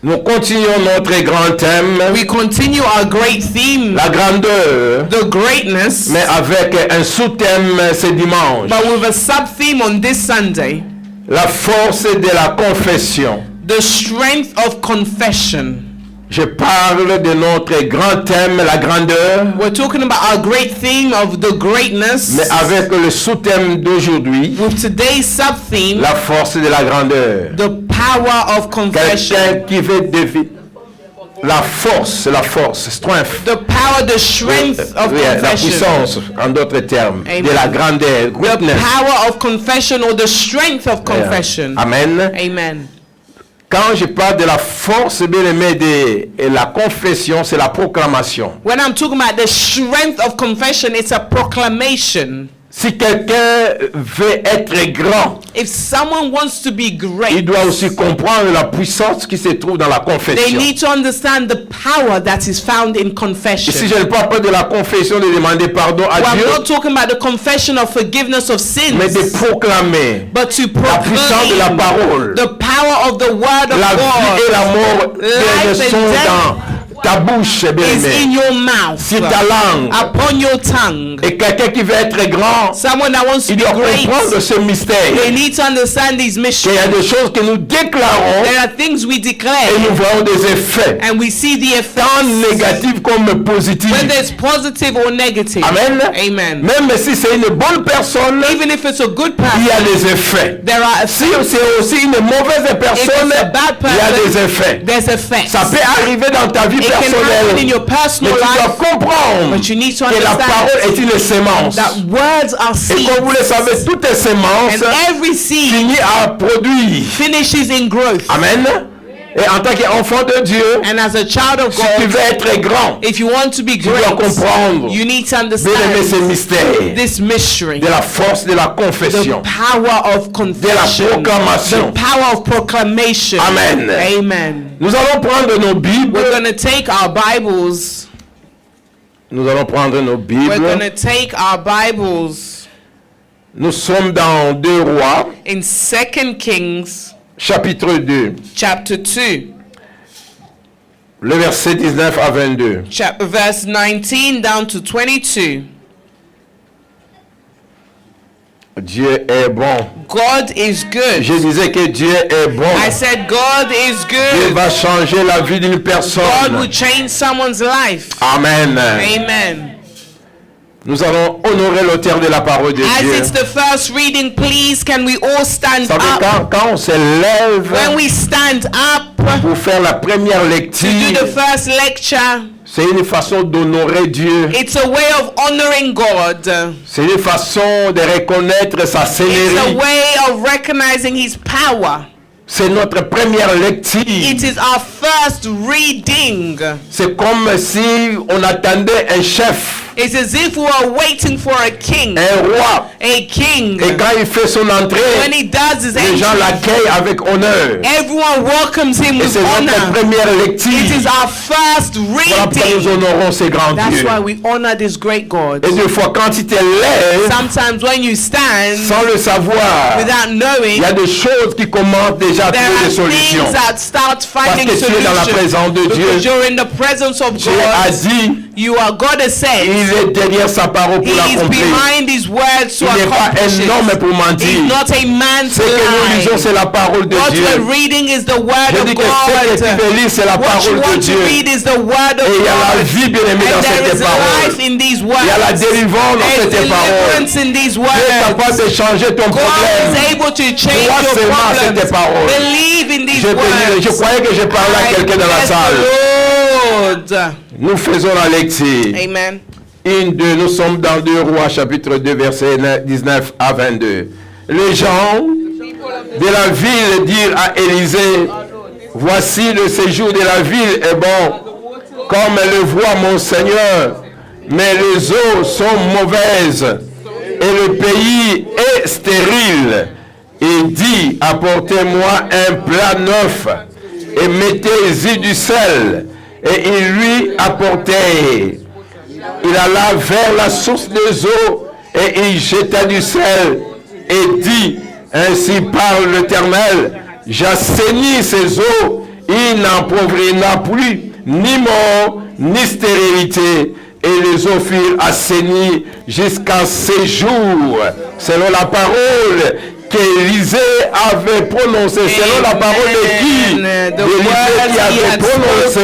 Nous continuons notre grand thème, We continue our great theme, la grandeur, the greatness, mais avec un sous-thème ce dimanche, but with a sub-theme on this Sunday, la force de la confession. the strength of confession. Je parle de notre grand thème, la grandeur, We're talking about our great theme of the greatness, mais avec le sous-thème d'aujourd'hui, with today's sub-theme, la force de la grandeur. the power of confession. Quelqu'un qui veut définir la force, strength. The power, the strength of Oui, la confession. puissance, en d'autres termes, Amen. de la grandeur, The greatness. power of confession or the strength of confession. Amen. Amen. Quand je parle de la force, bien aimé, de la confession, c'est la proclamation. When I'm talking about the strength of confession, it's a proclamation. Si quelqu'un veut être grand, If someone wants to be il great, doit aussi comprendre la puissance qui se trouve dans la they confession. need to understand the power that is found in Ici, confession. je ne parle pas de la confession de demander pardon à Well, I'm Dieu, not talking about the confession of forgiveness of mais de sins, proclamer but to la puissance de la proclaim parole. the power of the word of La vie et la God mort Life and sont death dans ta bouche, bien is in aimé, your mouth, sur ta langue. upon your tongue. Et quelqu'un qui veut être grand, Someone that wants to il be doit great, comprendre ce mystère. they need to understand these Il y a mysteries. des choses que nous déclarons There are things we et declare nous voyons des effets, and we see the tant effects, négatifs comme positifs. whether it's positive or negative. Amen. Amen. Même si c'est une bonne personne, Even if it's a good il y a person, des effets. there are Si effects. c'est aussi une mauvaise personne, a bad il y a des person, effets. There's effects. Ça peut arriver dans ta vie It can happen in personnelle. your Mais personal tu dois life, comprendre but you need to que la parole understand est une sémence. that words are Et comme vous le seeds, savez, toutes les sémences and every seed finissent à produire. finishes in growth. Amen. Et en tant qu'enfant de Dieu, And as a child of si tu God, veux être grand, if you want to be tu dois great, comprendre, you need to bien aimer ce understand mystère this mystery, de la force de la the confession, power of confession, proclamation. the power of proclamation. Amen. Amen. Nous allons prendre nos Bibles. We're going to take our Bibles. Nous allons prendre nos We're going to Bibles. take our Bibles Nous sommes dans 2 Rois, in 2 Kings chapitre 2, chapter 2, le verset 19 à 22. verse 19 down to 22. Dieu est bon. God is good. Je disais que Dieu est bon. I said God is Dieu good. va changer la vie d'une God will personne. change someone's life. Amen. Amen. Nous allons honorer l'auteur de la parole de As Dieu. it's the first reading, please can we all stand Vous savez, up? quand on se lève When we stand up pour faire la première to do lecture, the first lecture, c'est une façon d'honorer Dieu. it's a way of honoring God. C'est une façon de reconnaître sa It's a seigneurie. way of recognizing His power. C'est notre première lecture. It is our first reading. C'est comme si on attendait un chef, It's as if we are waiting for a king. un roi. A king. Et quand il fait son entrée, When he does his les gens entry, l'accueillent avec honneur. everyone welcomes him Et with c'est notre honor. première lecture. It is our first Voilà pourquoi nous reading. honorons ces grands That's dieux. why we honor this great God. Et des fois, quand tu te lèves, Sometimes when you stand sans le savoir, without il knowing, y a des choses qui commencent déjà à there trouver are des solutions. things that start Parce finding que tu es dans la solutions. présence de Dieu. Because you're in the presence of Dieu a God. dit, God has said, il est derrière sa parole He pour is l'accomplir. behind His words to Il n'est pas accomplish un homme it. pour mentir. He's not a man Ce to que nous lisons, lie. c'est la parole de What Dieu. we're reading is the word Je of dis que ce que tu God. veux lire, c'est la What you parole de want to Dieu. read is the word of Et il y a la God. vie, bien aimée, And dans there cette is parole. life in these Il y a la words. délivrance dans There's cette parole. deliverance in these Dieu est capable words. de changer ton God is problème. able to change Crois your seulement à problems. cette parole. Believe in these Je words. croyais que je parlais à I quelqu'un dans la bless salle. the Lord. Nous faisons la lecture. Amen. 1, 2, nous sommes dans 2 Rois, chapitre 2, verset 19 à 22. Les gens de la ville dirent à Élisée, voici le séjour de la ville est bon, comme le voit mon Seigneur, mais les eaux sont mauvaises et le pays est stérile. Il dit, apportez-moi un plat neuf et mettez-y du sel. Et il lui apportait. Il alla vers la source des eaux et il jeta du sel et dit, ainsi parle l'Éternel, j'assainis ces eaux Il n'a plus ni mort, ni stérilité, et les eaux furent assainies jusqu'à ces jours, selon la parole qu'Élisée avait prononcée, selon la parole de qui? D'Élisée qui avait prononcé,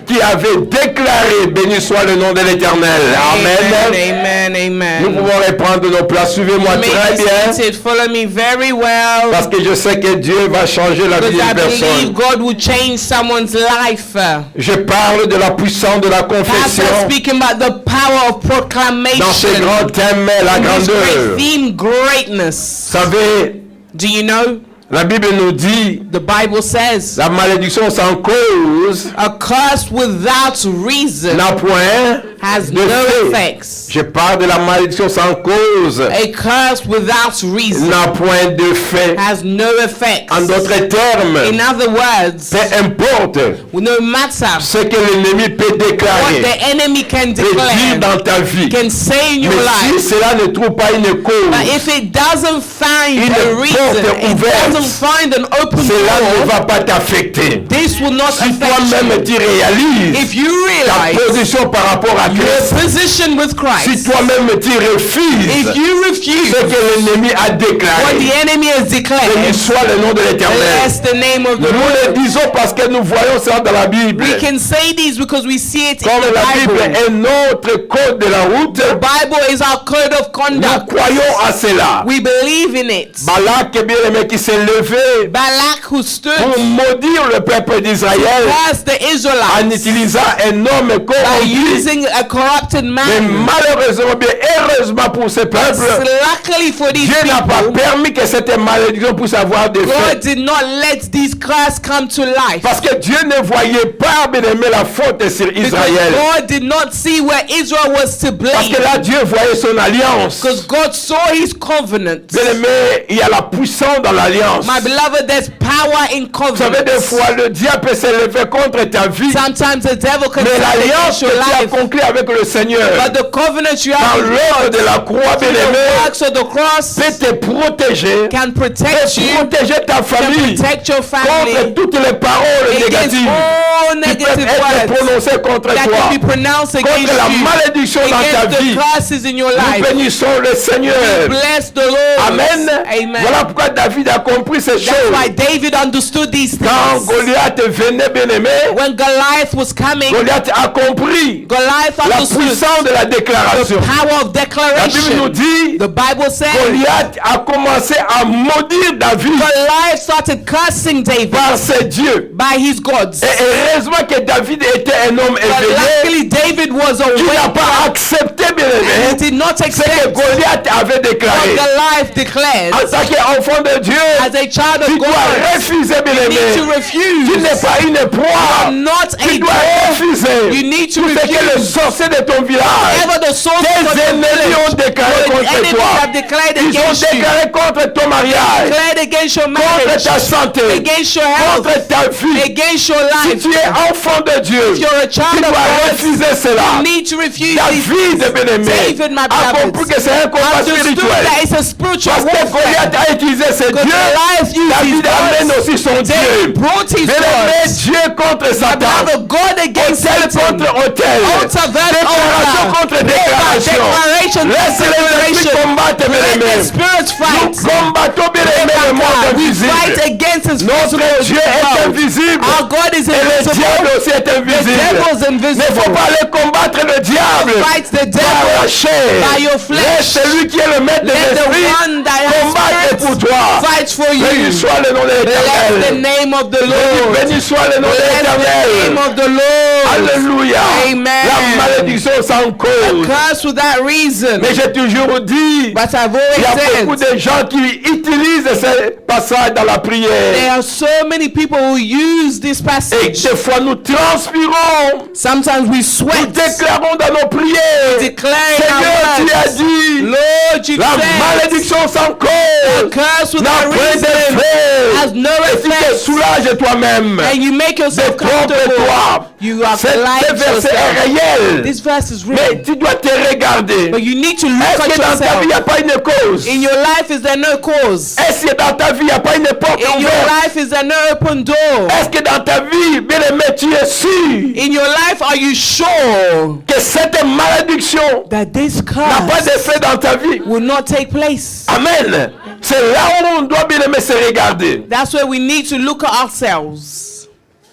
qui avait déclaré, béni soit le nom de l'Éternel. Amen. Amen. Nous pouvons reprendre nos places. Suivez-moi très bien. Follow me very well. Parce que je sais que Dieu va changer la vie Because I d'une believe personne. God will change someone's life. Je parle de la puissance de la confession. Pastor speaking about the power of proclamation. Dans ce grand thème, la In this great grandeur. theme, greatness. Vous savez, Do you know? la Bible nous dit, The Bible says, la malédiction sans cause a curse without reason n'a point has de no fait. effects. Je parle de la malédiction sans cause A curse without reason n'a point de fait. has no effects. En d'autres termes, In other words, peu importe no matter ce que l'ennemi peut what déclarer the enemy can et dire declare, dans ta vie. can say in your Mais si life, cela ne trouve pas une cause, but if it doesn't find Une a reason, porte it ouverte, doesn't find an open cela ne door, va pas t'affecter. this will not Si affect toi-même you. tu réalises If you ta realize position par rapport à your Christ, position with si Christ, toi-même tu refuses if you refuse ce que l'ennemi a what déclaré, the enemy has béni declared, soit le nom de l'Éternel. bless the name of the Nous Lord. le disons parce que nous voyons ça dans la Bible. We can say these because we see it in Comme the la Bible Bible. est notre code de la route, The Bible is our code of nous conduct. croyons à cela. We believe in it. Balak, bien aimé, qui s'est levé Balak who stood pour maudire le peuple d'Israël past the en Israelites utilisant un homme by corrompu. using a corrupted Mais man. malheureusement, bien heureusement pour ce peuple, Luckily for these Dieu n'a pas people, permis que cette malédiction puisse avoir des God faits. did not let these curses come to life. Parce que Dieu ne voyait pas, bien aimé, la faute sur Because Israël. God did not see where Israel was to Parce blame. que là, Dieu voyait son alliance. Because God saw his covenant. Bien aimé, il y a la puissance dans l'alliance. My beloved, there's power in Vous savez, des covenant. fois, le diable peut se lever contre ta vie. Sometimes the devil can Mais stand l'alliance against que your tu as life. conclue avec le Seigneur, But the covenant you dans have with l'œuvre God, de la croix, bien the aimé, works of the cross, peut te protéger, can peut protect you, protéger ta can famille protect your contre family toutes les paroles against négatives all qui peuvent negative être words prononcées contre that toi, can be pronounced contre against la you, malédiction dans ta against vie. the curses in your Nous life. bénissons le Seigneur. Bless the Lord. Amen. Amen. Voilà pourquoi David a compris ces That's why choses. David understood these Quand things. Goliath venait, bien aimé, When Goliath was coming, Goliath a compris Goliath la understood puissance de la the déclaration. power of La Bible nous declaration. dit, The Bible says Goliath a commencé à maudire David Goliath started cursing David par ses dieux. by his gods. Et heureusement que David était un homme But éveillé luckily David was qui n'a awake pas accepté, bien and he aimé, did not ce que accept Goliath avait what déclaré. Goliath declared. En tant qu'enfant de Dieu, As a child tu of dois God, refuser, bien you need to aimé. refuse. Tu n'es pas une proie. Not a Tu dois God. refuser. You need to Tout ce que le refuse. sorcier de ton village, Whatever the source of tes your ennemis ont village, déclaré your contre enemies toi. have declared Ils ont against you, déclaré contre ton mariage, declared against your contre marriage, ta santé, against your health, contre ta vie. against your Si life. tu es enfant de Dieu, If you're a tu child of dois God, refuser cela. you need to refuse these David, things. bien-aimé, David, my a compris beloved, que c'est un combat understood spirituel. that it's a spiritual Parce que warfare. Goliath a utilisé ses Because dieux, Goliath used his David amène gods. aussi son Dieu. David brought his Bien-aimé, gods. Dieu contre My Satan. beloved, God against Hôtel Satan. contre hôtel. Altar versus Déclaration altar. contre déclaration. Declaration Laisse versus les esprits declaration. combattre, Let the bien-aimé. spirits Nous fight. combattons, bien-aimé, le monde We fight invisible. against his Notre physical Dieu est world. invisible. Our God is Et le diable invisible. aussi est The invisible. devil is Il ne faut invisible. pas aller combattre le diable Fight the par devil la chair. by your flesh. Laisse celui qui est le maître de Let the l'esprit one that has combattre pour spirits toi. fight for Béni you. soit le nom de Bless the l'Éternel. name of the Lord. Béni soit le nom de Bless the name l'Éternel. of the Lord. Alléluia. Amen. La malédiction sans cause. Curse without reason. Mais j'ai toujours dit, But I've il y a always beaucoup said, de gens qui utilisent ce passage dans la prière. there are so many people who use this Et passage. des fois nous transpirons. Sometimes we Nous sweat. déclarons dans nos prières. Declaring Seigneur, our tu as words. dit, Lord, you la said, malédiction sans a cause curse n'a without point reason d'effet. has no Et tu te effect. soulages toi-même. And you make yourself comfortable. Détrompe-toi. You have Ce lied verset est yourself. réel. écrits. This verse is Mais written. tu dois te regarder. But you need to look Est-ce at que dans ta vie, il n'y a yourself. pas une cause? In your life, is there no cause? Est-ce que dans ta vie, il n'y a pas une porte In your ouverte? life, is there no open door? Est-ce que dans ta vie, bien aimé, tu es sûr In your life, are you sure que cette malédiction that this n'a pas curse d'effet dans ta vie? will not take place? Amen. C'est là où on doit bien aimer se regarder. That's where we need to look at ourselves.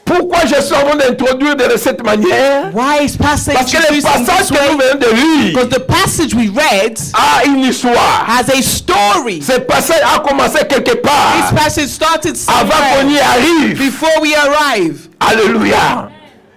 Pourquoi je suis en train d'introduire de cette manière? Why is passage Parce que le introduced in passage this que nous way? venons de lire Because the passage we read a une histoire. has a story. Ce passage a commencé quelque This part passage started avant qu'on somewhere y arrive. before we arrive. Alléluia.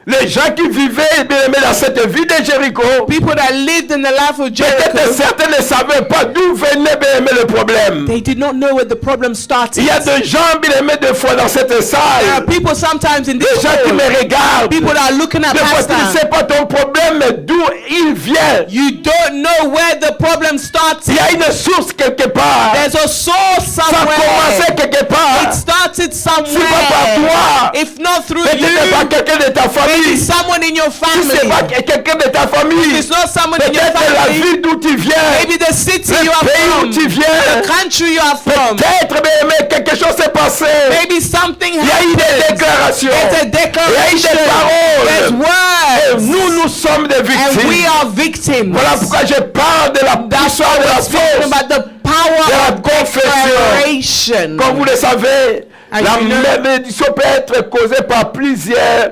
Les gens qui vivaient bien aimé dans cette ville de Jéricho, People that lived in the life of peut-être Jericho, certains ne savaient pas d'où venait bien aimé le problème. they did not know where the problem started. Il y a des gens bien aimés des fois dans cette There are salle. people sometimes in Des this gens qui me world, regardent. people that are looking at Des fois tu ne pastor. sais pas ton problème, mais d'où il vient. You don't know where the problem Il started. y a une source quelque part. There's a source Ça a commencé somewhere. quelque part. It started C'est pas par somewhere. toi. If not through Peut-être pas you, quelqu'un de ta maybe famille. someone in your Si c'est family. pas quelqu'un de ta famille. It's not someone in your Peut-être la family. ville d'où tu viens. Maybe the city Le you are pays où from. tu viens. The country you are from. Peut-être, bien aimé, quelque chose s'est passé. Maybe something Il y a eu des happened. déclarations. It's a Il y a eu declaration. des paroles. There's Et words. nous sommes des And we victimes. are victims. Voilà pourquoi je parle de la That's why puissance de la we're talking force. about the power De la of confession. declaration. Comme vous le savez, And la you know- malédiction peut être causée par plusieurs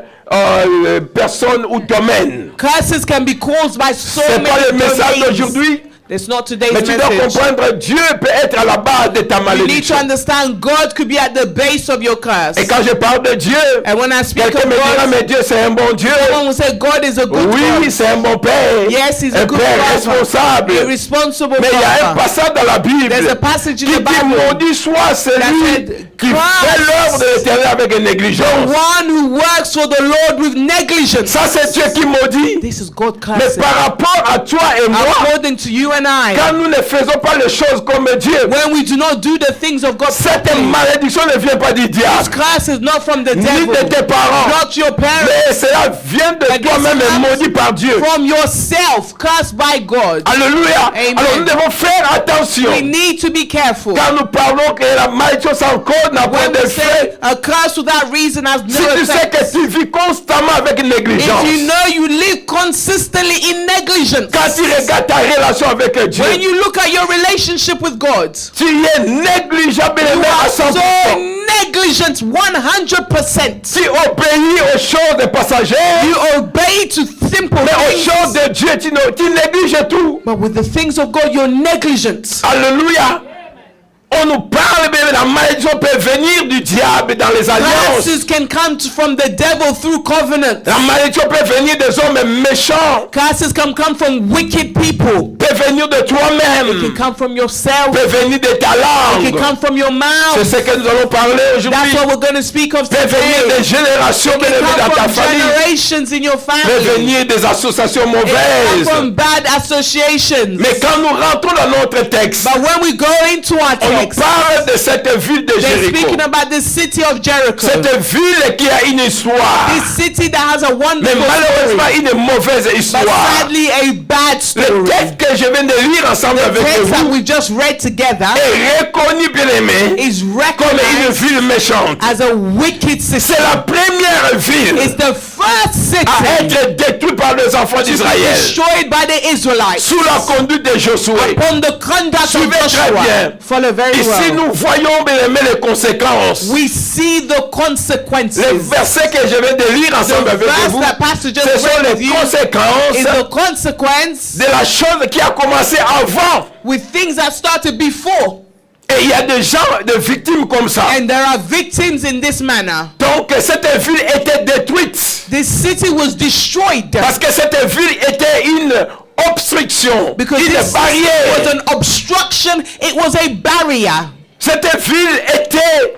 personnes ou domaines. Curses can be caused by so C'est pas le many message domains. d'aujourd'hui. It's not today's Mais tu dois message. comprendre, Dieu peut être à la base de ta You need to malédiction. understand God could be at the base of your curse. Et quand je parle de Dieu, And when I speak quelqu'un of me dira, God, mais Dieu c'est un bon Dieu. someone will say God is a good Oui, God. c'est un bon Père. Yes, he's a Un good Père father. responsable. A responsible Mais il y a un father. passage dans la Bible There's a passage qui in the dit, Bible. maudit soit celui said, qui Christ, fait l'œuvre de l'éternel avec négligence. One who works for the Lord with negligence. Ça c'est Dieu qui maudit. This is God Mais cursing. par rapport à toi et moi, According to you and I, quand nous ne faisons pas les choses comme Dieu, when we do not do the things of God cette properly, malédiction ne vient pas du this diable, curse is not from the ni devil, de tes parents, not your parents, mais cela vient de But this toi-même et comes maudit par Dieu. from yourself, cursed by God. Alléluia. Amen. Alors nous devons faire attention. We need to be careful. Quand nous parlons que la malédiction sans cause n'a pas When we d'effet, say a curse without reason has si no tu sais effect, que tu vis constamment avec négligence, if you know you live consistently in negligence, quand tu regardes ta relation avec Dieu, when you look at your relationship with God, tu es négligeable you à are 100%. so negligent 100%. Tu obéis aux choses passagères, You obey to simple mais aux choses things, de Dieu, tu négliges tout. but with the things of God, you're negligent. Alléluia. On nous parle, mais la malédiction peut venir du diable dans les alliances. Curses can come from the devil through covenant. La malédiction peut venir des hommes méchants, Curses can come from wicked people. peut venir de It can toi-même, come from yourself. peut venir de ta It can langue. come from your C'est mouth. ce que nous allons parler That's aujourd'hui. what we're going to speak of Peut venir today. des générations It bien can aimées dans come ta from famille. generations in your Peut family. venir des associations It can come mauvaises. from bad associations. Mais quand nous rentrons dans notre texte, But when we go into our on nous text, parle de cette ville de they're Jéricho. speaking about the city of Jericho. Cette ville qui a une histoire, This city that has a mais wonderful malheureusement story, une mauvaise but histoire. sadly a bad Le story. texte que je viens de lire ensemble avec Text that vous we just read together est reconnu, bien aimé, is comme une recognized ville méchante. as a wicked city. C'est la première ville It's the first à city être détruite par les enfants to be d'Israël destroyed by the Israelites sous la conduite de Josué. upon the conduct of Suivez très Joshua. bien. Follow very Ici, well. nous voyons, bien aimé, les conséquences. We see the consequences. Les versets que je viens de lire ensemble The avec verse vous, that Pastor just ce sont read with les you conséquences is the consequence de la chose qui a commencé avant. with things that started before. Et il y a des gens, des victimes comme ça. And there are victims in this manner. Donc cette ville était détruite This city was destroyed parce que cette ville était une obstruction, because une this city was barrière. an obstruction. It was a barrier. Cette ville était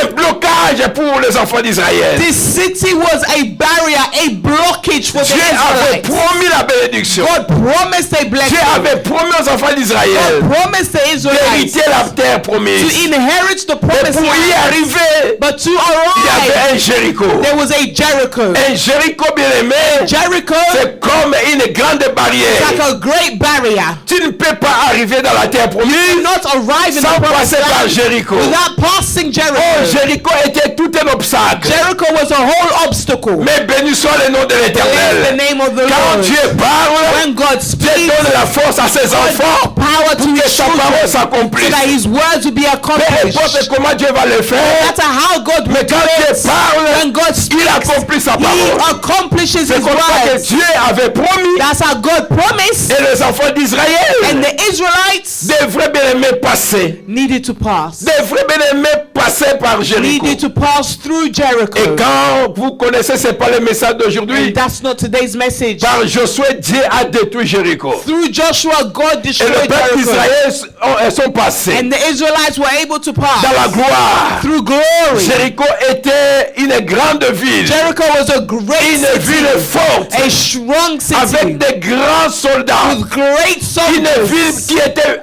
un blocage pour les enfants d'Israël. This city was a barrier, a blockage for the Dieu avait Israelites. promis la bénédiction. God promised a Dieu blessing. avait promis aux enfants d'Israël God promised the Israelites d'hériter la terre promise. to inherit the Et promised pour y land. arriver, But to il y arrive, avait un Jéricho. there was a Jericho. Un Jéricho bien aimé, Jericho c'est comme une grande is like barrière. a great barrier. Tu ne peux pas arriver dans la terre You promise not arrive in sans the promised passer par land Jéricho. without passing Oh, Jericho. Jéricho était tout un obstacle. Jericho was a whole obstacle. Mais béni soit le nom de Praise the l'Éternel. name of the Quand Lord. Dieu parle, When God Dieu speaks, donne la force à ses enfants power to pour que his sa parole children so s'accomplisse. that his words will be Peu accomplished. importe comment Dieu va le No faire, matter how God will mais do quand Dieu it, parle, when God il speaks, accomplit sa he parole. accomplishes C'est his comme ça que words. Dieu avait promis That's how God promised. et les enfants And d'Israël the Israelites devraient bien aimer passer. needed to pass. Devraient bien aimer passer par Jéricho. Needed to pass through Et Jericho. quand vous connaissez, c'est pas le message d'aujourd'hui. And that's not today's message. Par Josué, Dieu a détruit Jéricho. Through Joshua, God Et le destroyed peuple Jericho. d'Israël sont passés And the Israelites were able to pass dans la gloire. through glory. Jéricho était une grande ville, Jericho was a great une ville city, forte, a strong city avec des grands soldats, with great une ville soldiers, qui était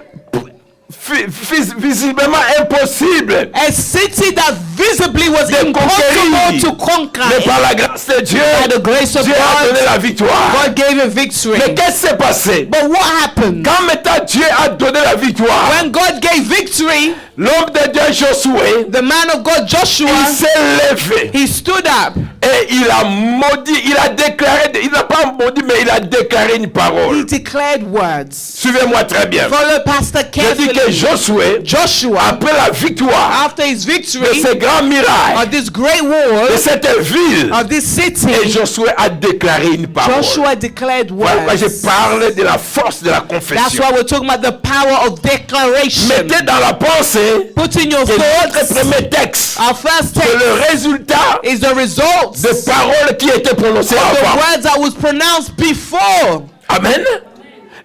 visiblement impossible, a city that visibly was de impossible to conquérir. Mais conquer. par la grâce de Dieu, By the grace of Dieu a donné God, la victoire. God gave a victory. Mais qu'est-ce qui s'est passé? But what happened? Quand maintenant Dieu a donné la victoire, When God gave victory, l'homme de Dieu Josué, the man of God il Joshua, s'est levé he stood up. et il a maudit, il a déclaré, il n'a pas maudit, mais il a déclaré une He parole. declared words. Suivez-moi très bien. Follow Pastor Je dis que carefully. Josué, Joshua, après la victoire after his de victory ces grands miracles, of this great de war, cette ville, of this et city, Josué a déclaré une parole. Joshua declared Voilà pourquoi je words. parle de la force de la That's confession. why we're talking about the power of declaration. Mettez dans la pensée Put in your que notre thoughts. premier texte, Our first c'est text le résultat is the results de of paroles qui étaient prononcées the avant. words that was pronounced before. Amen.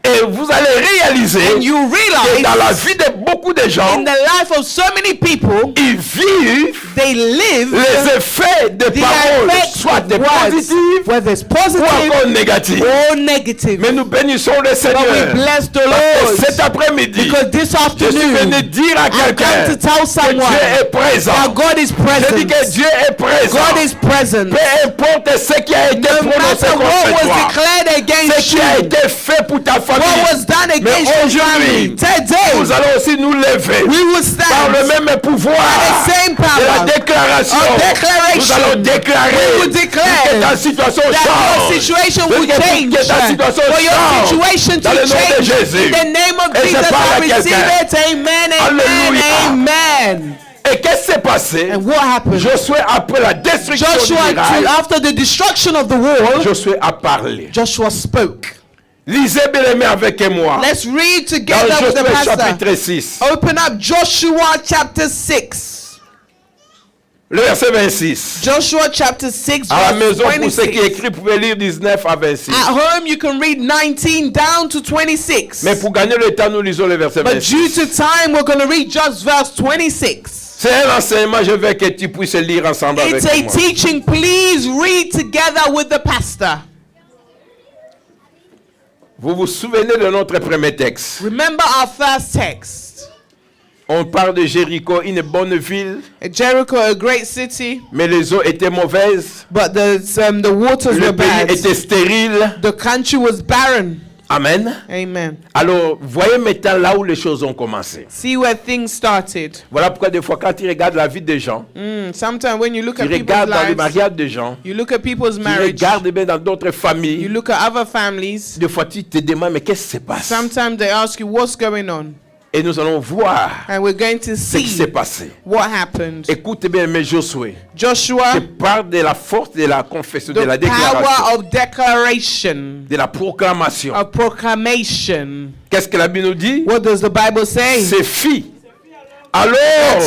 Et vous allez réaliser And you que dans la realize vie de beaucoup de gens, in the life of so many people, ils vivent they live les effets de the paroles, effects soit of des words, positives whether it's ou positive encore négatives. or negative. Mais nous bénissons le But Seigneur. we bless the Parce que Lord cet après-midi, because this je suis venu afternoon dire à I come quelqu'un to tell que someone Dieu est présent. that God is Je dis que present. Dieu est présent. God is present. Peu importe ce qui a été No prononcé matter contre what was toi, declared ce against qui a you, été fait pour ta what famille, was done mais against your family, aujourd'hui, today nous allons aussi nous lever we will par le stand même pouvoir the same de la power déclaration. of declaration. Nous allons déclarer We will declare que ta situation that change. your situation Je will dis change. que ta situation For your change. situation Dans le to nom de change. Jésus. In the name of Et je Jesus, parle à I receive quelqu'un. it. Amen, amen, Alléluia. amen. Et qu'est-ce qui s'est passé? And what happened? Josué, après la destruction Joshua, du mirail, after the destruction of the wall, Josué a parlé. Joshua spoke. Lisez bien les mains avec moi. Let's read Dans together with the Josué pastor. chapitre 6, Open up Joshua chapter 6. le verset 26. Joshua chapter 6, À la verse maison, pour ceux qui 26. écrivent, vous pouvez lire 19 à 26. At home, you can read 19 down to 26. Mais pour gagner le temps, nous lisons le verset But 26. due to time, we're going to read just verse 26. C'est un enseignement, je veux que tu puisses lire ensemble avec It's a moi. teaching. Please read together with the pastor. Vous vous souvenez de notre premier texte. Remember our first text. On parle de Jéricho, une bonne ville, Jericho, a great city, mais les eaux étaient mauvaises. but the waters were Le pays bad. était stérile. The country was barren. Amen. Amen. Alors, voyez maintenant là où les choses ont commencé. See where things started. Voilà pourquoi des fois, quand tu regardes la vie des gens, Sometimes when you look tu at people's regardes dans le lives, mariage des gens, you look at people's tu marriage, regardes bien dans d'autres you familles, look at other families. des fois tu te demandes, mais qu'est-ce qui se passe? Sometimes they ask you what's going on, Et nous allons voir and we're going to ce qui see s'est passé. what happened. Écoute bien, mais Josué, je Joshua, parle de la force de la confession, de la the déclaration, power of declaration, de la proclamation. of proclamation. Qu'est-ce que la Bible nous dit? What does the Bible say? C'est fi. Alors,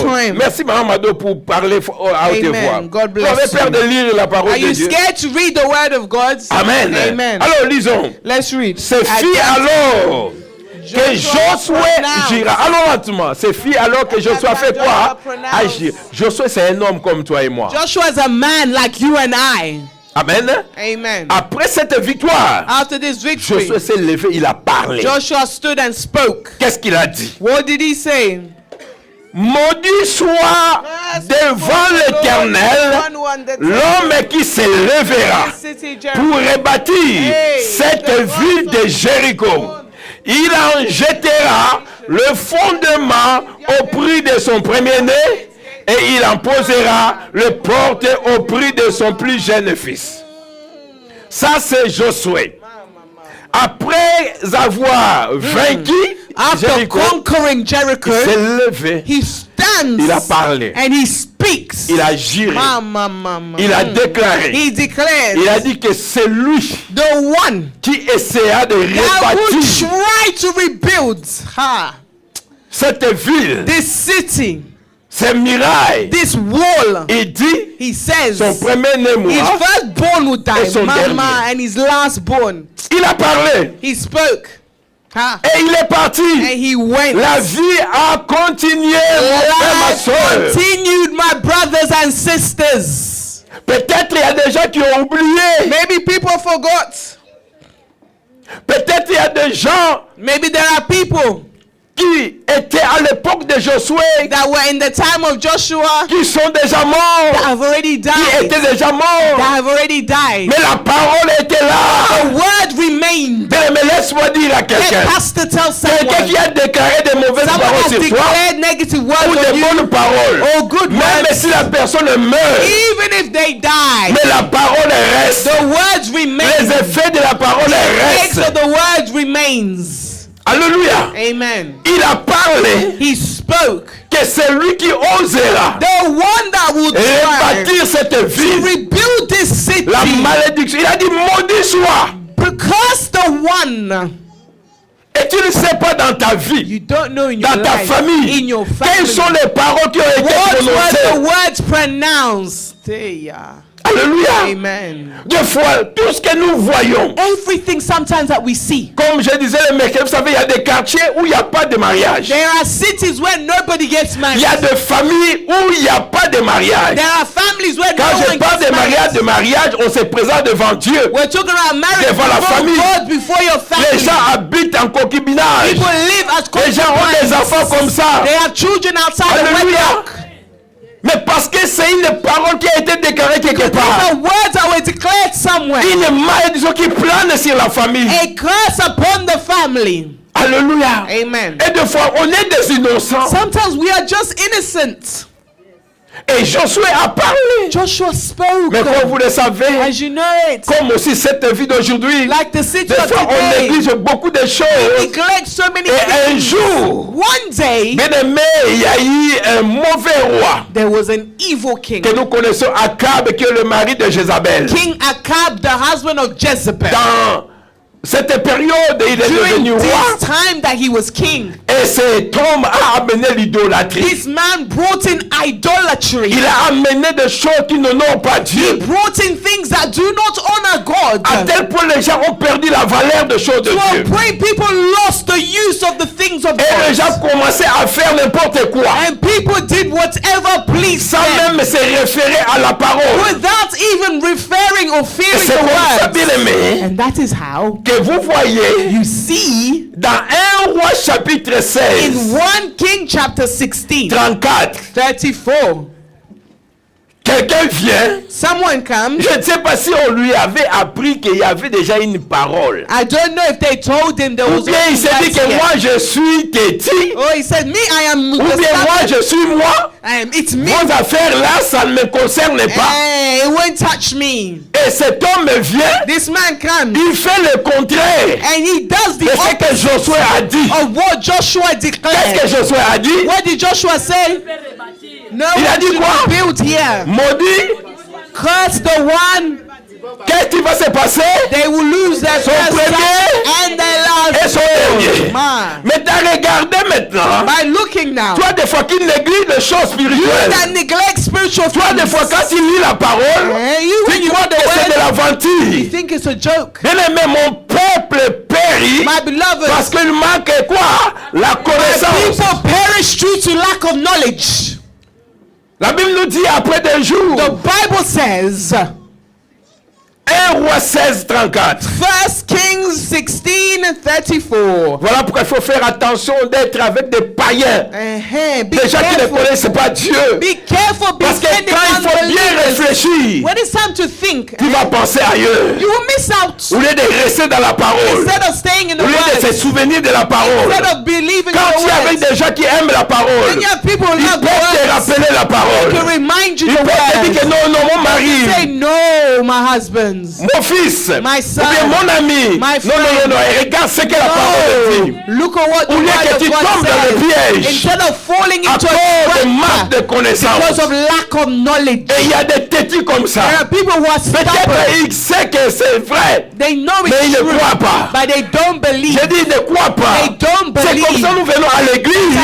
time. merci Maman Mado pour parler à haute Amen. voix. God Vous bless avez peur you. de lire la parole Are de you Dieu. scared to read the word of God? Amen. Amen. Alors lisons. Let's read. C'est At fi that- alors que Josué gira. Allons lentement. C'est fit alors que Josué a fait quoi? Agir. Josué, c'est un homme comme toi et moi. Joshua is a man like you and I. Amen. Amen. Après cette victoire, After this victory, Josué s'est levé, il a parlé. Joshua stood and spoke. Qu'est-ce qu'il a dit? What did he say? Maudit soit devant l'Éternel l'homme qui se lèvera pour rebâtir cette ville de Jéricho. Il en jettera le fondement au prix de son premier-né et il en posera le porte au prix de son plus jeune fils. Ça, c'est Josué. Après avoir vaincu After Jéricho, conquering Jericho, il s'est levé, he stands il a parlé, and he speaks. il a géré, il a déclaré, He declares il a dit que c'est lui the one qui essaiera de that will rebâtir try to rebuild cette ville, this city, ces murailles. this wall. Il dit, He says son premier-né his mourra. firstborn will die, son dernier. and his lastborn. Il a parlé He spoke. et il est parti. And he went. La vie a continué, mon frère, ma Life soeur. continued, my brothers and sisters. Peut-être il y a des gens qui ont oublié. Maybe people forgot. Peut-être il y a des gens Maybe there are people qui étaient à l'époque de Josué, that were in the time of Joshua qui sont déjà that morts, have already qui died. étaient déjà That morts. have already died. Mais la parole était The là. word remained. Mais laisse-moi dire à Let quelqu'un. pastor tell Quelqu'un someone. qui a déclaré des mauvaises Someone paroles has sur toi, declared negative ou words on des you. bonnes paroles. Oh, good Même words. si la personne meurt, Even if they die, mais la parole reste. the words remain. Les effets de la parole The effects restent. of the word remains. Alléluia. Amen. Il a parlé He spoke. que c'est lui qui osera The one that will try rebâtir cette to ville. rebuild this city. La malédiction. Il a dit maudit soit. Because the one Et tu ne sais pas dans ta vie, you don't know in your dans ta life, famille, in your quelles family, sont les paroles qui ont été what were the prononcées. words pronounced? Alléluia. Amen. Des fois, tout ce que nous voyons, Everything sometimes that we see. comme je disais le mercredi, vous savez, il y a des quartiers où il n'y a pas de mariage. There are cities where nobody gets Il married. y a des familles où il n'y a pas de mariage. There are families where Quand no je one parle gets de married. mariage, on se présente devant Dieu. We're talking about marriage Devant la before famille. God, before your Les family. gens habitent en concubinage. People live as Les gens ont des enfants comme ça. They have children outside the Alléluia. wedlock. Mais parce que c'est une parole qui a été déclarée quelque These part. are words that were declared somewhere. Une malédiction qui plane sur la famille. A curse upon the family. Alléluia. Amen. Et des fois, on est des innocents. Sometimes we are just innocent. Et Josué a parlé. Joshua spoke. Mais comme vous le savez, As you know it. comme aussi cette vie d'aujourd'hui, Like the city des of fois on today. néglige beaucoup de choses. Neglect so many Et un things. jour, One day, bien aimé, il y a eu un mauvais roi there was an evil king. que nous connaissons, Akab, qui est le mari de Jézabel. King Akab, the husband of Jezebel. Dans cette période, il est During devenu roi. this time that he was king, Et cet homme a amené l'idolâtrie. this man brought in idolatry. Il a amené des choses qui n'honorent pas He Dieu. brought in things that do not honor God. À tel point, les gens ont perdu la valeur des choses de To a Dieu. point, people lost the use of the things of Et les God. gens commençaient à faire n'importe quoi, And people did whatever pleased sans them, même se référer à la parole. without even referring or Et fearing c'est the comme ça, words. bien aimé, And that is how que vous voyez you see dans 1 Roi chapitre in 16, 1 King chapter 16, 34, 34, quelqu'un vient. someone comes. Je ne sais pas si on lui avait appris qu'il y avait déjà une parole. I don't know if they told him there Ou was bien il s'est dit que here. moi je suis Téti. Oh, he said, me, I am Ou the bien moi serpent. je suis moi. It's me. Vos affaires là, ça ne me concerne pas. Hey, it won't touch me. Et cet homme vient, This man comes il fait le contraire and he does the de ce que opposite Josué a dit. of what Joshua Qu'est-ce que declared. Josué a dit? What did Joshua say? No Il a one dit should quoi? be built here. Maudit, Curse the one. qu'est-ce qui va se passer? They will lose their Son first premier son and their et son last dernier. man. Mais tu as regardé maintenant. By looking now, Toi, des fois, qui néglige les choses spirituelles. that neglect spiritual Toi, des things, fois, quand tu lis la parole, you tu when you crois read que the c'est de word, you l'aventure. think it's a joke. Bien aimé, mon peuple perd périt My beloved, parce qu'il manque quoi? La connaissance. people perish due to lack of knowledge. La Bible nous dit après des jours, The Bible says, 1 Roi 16, 34. 1 Kings 16:34. Voilà pourquoi il faut faire attention d'être avec des païens. Be Des gens qui ne careful. connaissent pas Dieu. Be careful. Be Parce que spending quand il faut bien unbelievers. réfléchir, When it's time to think, tu vas penser ailleurs. you will miss out. Au lieu de rester dans la parole. Instead of staying in the Au lieu de se word, souvenir de la parole. instead of believing Quand the tu es avec word, des gens qui aiment la parole, when you have people who ils love peuvent te the word, rappeler la to parole. remind you Ils the peuvent te dire que word. non, non, mon mari, Say no, my husbands. mon fils, My son, ou bien mon ami. my Non, non, non, non. Et regarde ce que la parole dit. No. Look at what the Au lieu word que of tu God tombes dans le says. piège, Instead of falling à into cause a de manque de trap connaissances. because of lack of knowledge. Et il y a des têtus comme ça. There are people who are Peut-être stubborn. il sait que c'est vrai, They know mais il it's ne true, croit pas. but they don't believe. Je dis, il ne croit pas. They don't C'est comme believe. ça nous venons à That's how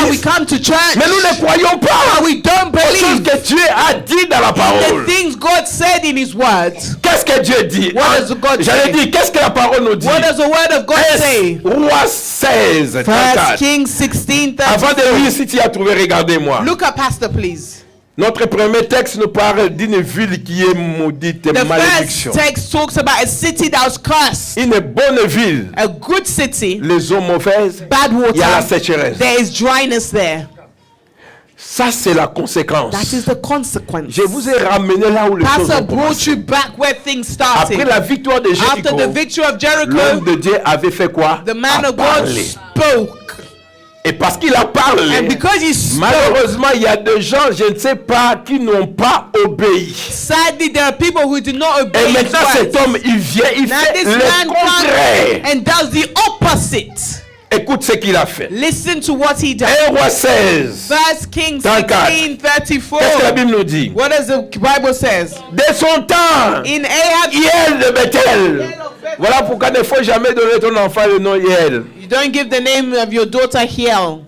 we l'église, come to church. mais nous ne croyons But pas we don't aux choses believe que Dieu a dit dans la the parole. things God said in His words. Qu'est-ce que Dieu dit? What does God J'allais say? dire, qu'est-ce que la parole nous dit? What does the word of God say? Roi 16, 1 34. Kings 16:34. Avant de lire, si tu as trouvé, regardez-moi. Look at Pastor, please. Notre premier texte nous parle d'une ville qui est maudite, The malédiction. first text talks about a city that was cursed. Une bonne ville, A good city, les eaux mauvaises, bad il y a la water. sécheresse. There is dryness there. Ça, c'est la conséquence. That is the consequence. Je vous ai ramené là où les choses Pastor ont brought commencé. you back where things Après started. la victoire de After Jéricho, the victory of l'homme Jericho, de Dieu avait fait quoi? the man A of God parlé. spoke. Et parce qu'il a parlé, And because he spoke, malheureusement, il y a des gens, je ne sais pas, qui n'ont pas obéi. sadly there are people who do not obey Et his maintenant, cet words. homme, il vient, il Now fait this le man contraire. comes and does the opposite. Écoute ce qu'il a fait. Listen to what he does. 1 Roi 16. 1 Kings 34. 16:34. Qu'est-ce que la Bible nous dit? What does the Bible says? Dès son temps, In Ahab, Hiel de Bethel. Voilà pourquoi il ne faut jamais donner ton enfant le nom Hiel. you don't give the name of your daughter Hiel.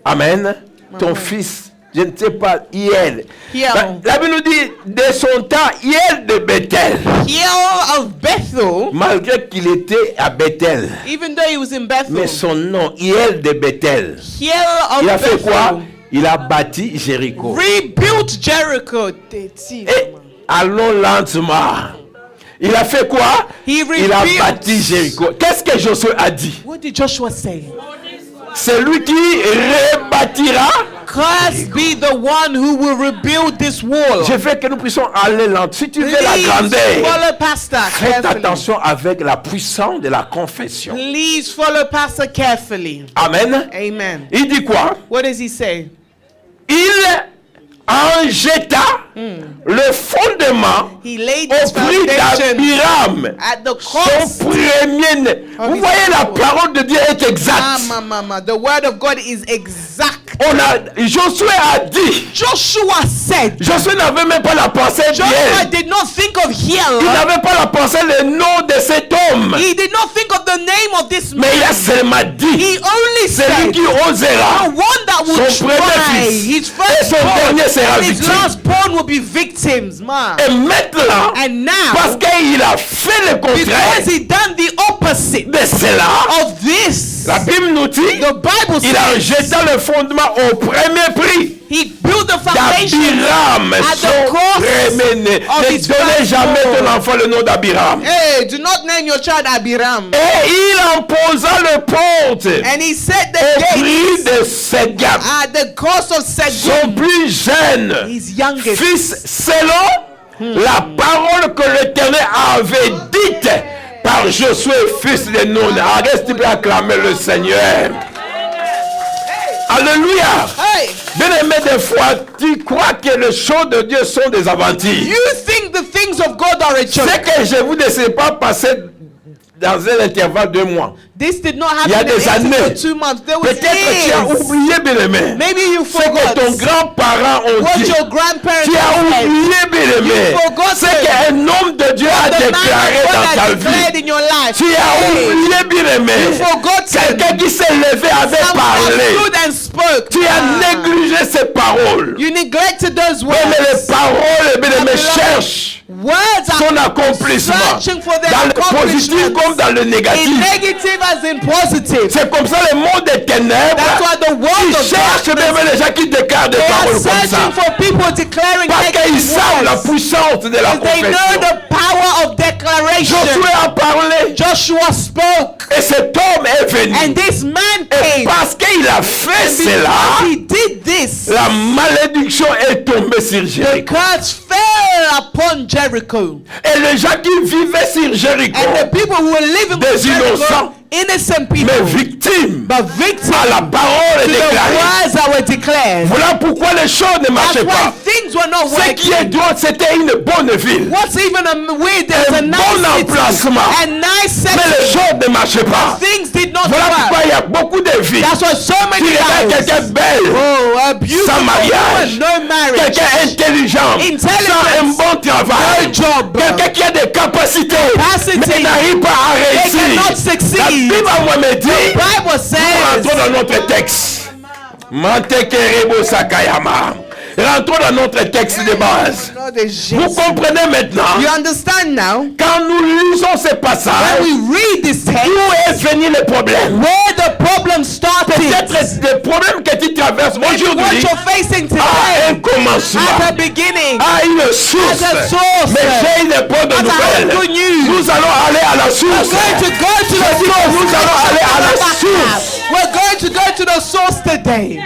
Amen. Ton fils, je ne sais pas, Hiel. Hiel. La Bible nous dit, dès son temps, Hiel de Bethel. Hiel of Bethel, Malgré qu'il était à Bethel. even though he was in Bethel. Mais son nom, Hiel de Bethel. Hiel of Il a fait quoi? Bethel Il a bâti Jéricho. rebuilt Jericho. Et allons lentement. Il a fait quoi? He Il a rebuilt. bâti Jéricho. Qu'est-ce que Josué a dit? What did Joshua say? C'est lui qui rebâtira. Cursed be the one who will rebuild this wall. Je veux que nous puissions aller lentement. Si tu veux la Please grandeur, follow Pastor faites carefully. attention avec la puissance de la confession. Please follow Pastor carefully. Amen. Amen. Il dit quoi? What does he say? Il en jeta le fondement He laid au his prix foundation d'Abiram, at the son cost. premier-né. Vous voyez, la parole de Dieu est exacte. Mama. The word of God is exact. Josué a dit, Joshua said. Josué n'avait même pas la pensée Joshua d'Hiel. did not think of Il Hiel. n'avait pas la pensée le nom de cet homme. He did not think of the name of this Mais il a man. seulement dit, He only celui said qui osera, the one that will son premier try fils his et first son dernier sera born, his victime. last born will be victims, man. Et maintenant, And now, parce qu'il a fait le contraire because he done the opposite de cela, of this, la Bible nous dit, the Bible il a says jeté le fondement au premier prix he built the foundation d'Abiram, at son the cost premier-né. of Ne his donnez jamais firstborn. ton enfant le nom d'Abiram. Hey, do not name your child Abiram. Et il en posa le porte And he set the au prix gates de Segab, at the cost of son Segub, plus jeune his youngest. fils, selon la parole que l'Éternel avait dite par Josué, fils de Nun. Arrête, tu peux acclamer le Seigneur. Alléluia. Hey, Bien-aimé, des fois, tu crois que les choses de Dieu sont des aventures. you think the things of God are a C'est joke. que je vous laisse pas passer dans un intervalle de mois. This did not Il y a happen des in années. 2 months. There was Peut-être que tu as years. oublié, bien-aimé. Maybe you Ce que forgot ton grand-parent ont what dit. your grandparents Tu as said. oublié, bien-aimé. You forgot Ce qu'un homme de Dieu a The man déclaré of God dans ta has declared vie. in your life. Tu as Hey, oublié, bien-aimé. you forgot Quelqu'un qui s'est levé avait someone parlé. stood and spoke. Tu as négligé ces paroles. You neglected those Oui, mais les words. paroles, bien-aimé, Beloved, cherche Word words son are accomplissement. searching for their Dans le positif accomplishments. comme dans le In négatif. negative as in positive. C'est comme ça le monde des ténèbres. That's why the world Ils of cherchent darkness, même les gens qui déclarent des they are paroles comme ça. searching for people declaring Parce qu'ils negative savent la words. puissance de la Because they know confession. the power of declaration. Josué a parlé Joshua spoke, et cet homme est venu. and this man Et came. parce qu'il a fait And cela, because he did this, la malédiction est tombée sur the Jéricho. curse fell upon Jericho. Et les gens qui vivaient sur Jéricho, And the people who were living Des with Jericho, innocents. innocent people, mais victimes but victims à la parole to the déclarée. words that were declared. Voilà pourquoi les choses ne That's marchaient why pas. things were not Ce qui est working. drôle, c'était une bonne ville. What's even weird, there's a Un nice bon city, emplacement. a nice Mais les setting. choses ne marchaient pas. Things did not Voilà pourquoi work. il y a beaucoup de villes. That's why so Tu many regardes lives. quelqu'un belle, Oh, a beautiful sans mariage, woman, no marriage. quelqu'un intelligent, Intelligence. sans un bon travail, No job. quelqu'un qui a des capacités, Capacity. mais il n'arrive pas à They réussir. cannot succeed. La Bible à moi me dit, Bible nous says, rentrons dans notre texte. Mantekerebo Sakayama. Rentrons dans notre texte de base. Vous comprenez maintenant, You understand now? quand nous lisons ces passages, When we read this text, où est venu le problème? where the problem started, Peut-être des problèmes que tu traverses what aujourd'hui you're facing a un today, commencement, at the beginning, a une source. as a source. Mais j'ai une bonne As I have nouvelle. good news. Nous allons aller à la We're source. going to go to the Je dis que source. nous allons aller à la source. We're going to go to the source today.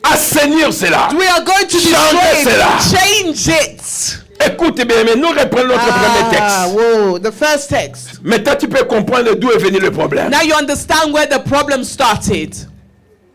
Assainir cela. We are going to Changer destroy cela. it. Change it. Écoute bien, mais nous reprenons notre premier texte. Whoa, the first text. Maintenant, tu peux comprendre d'où est venu le problème. Now you understand where the problem started.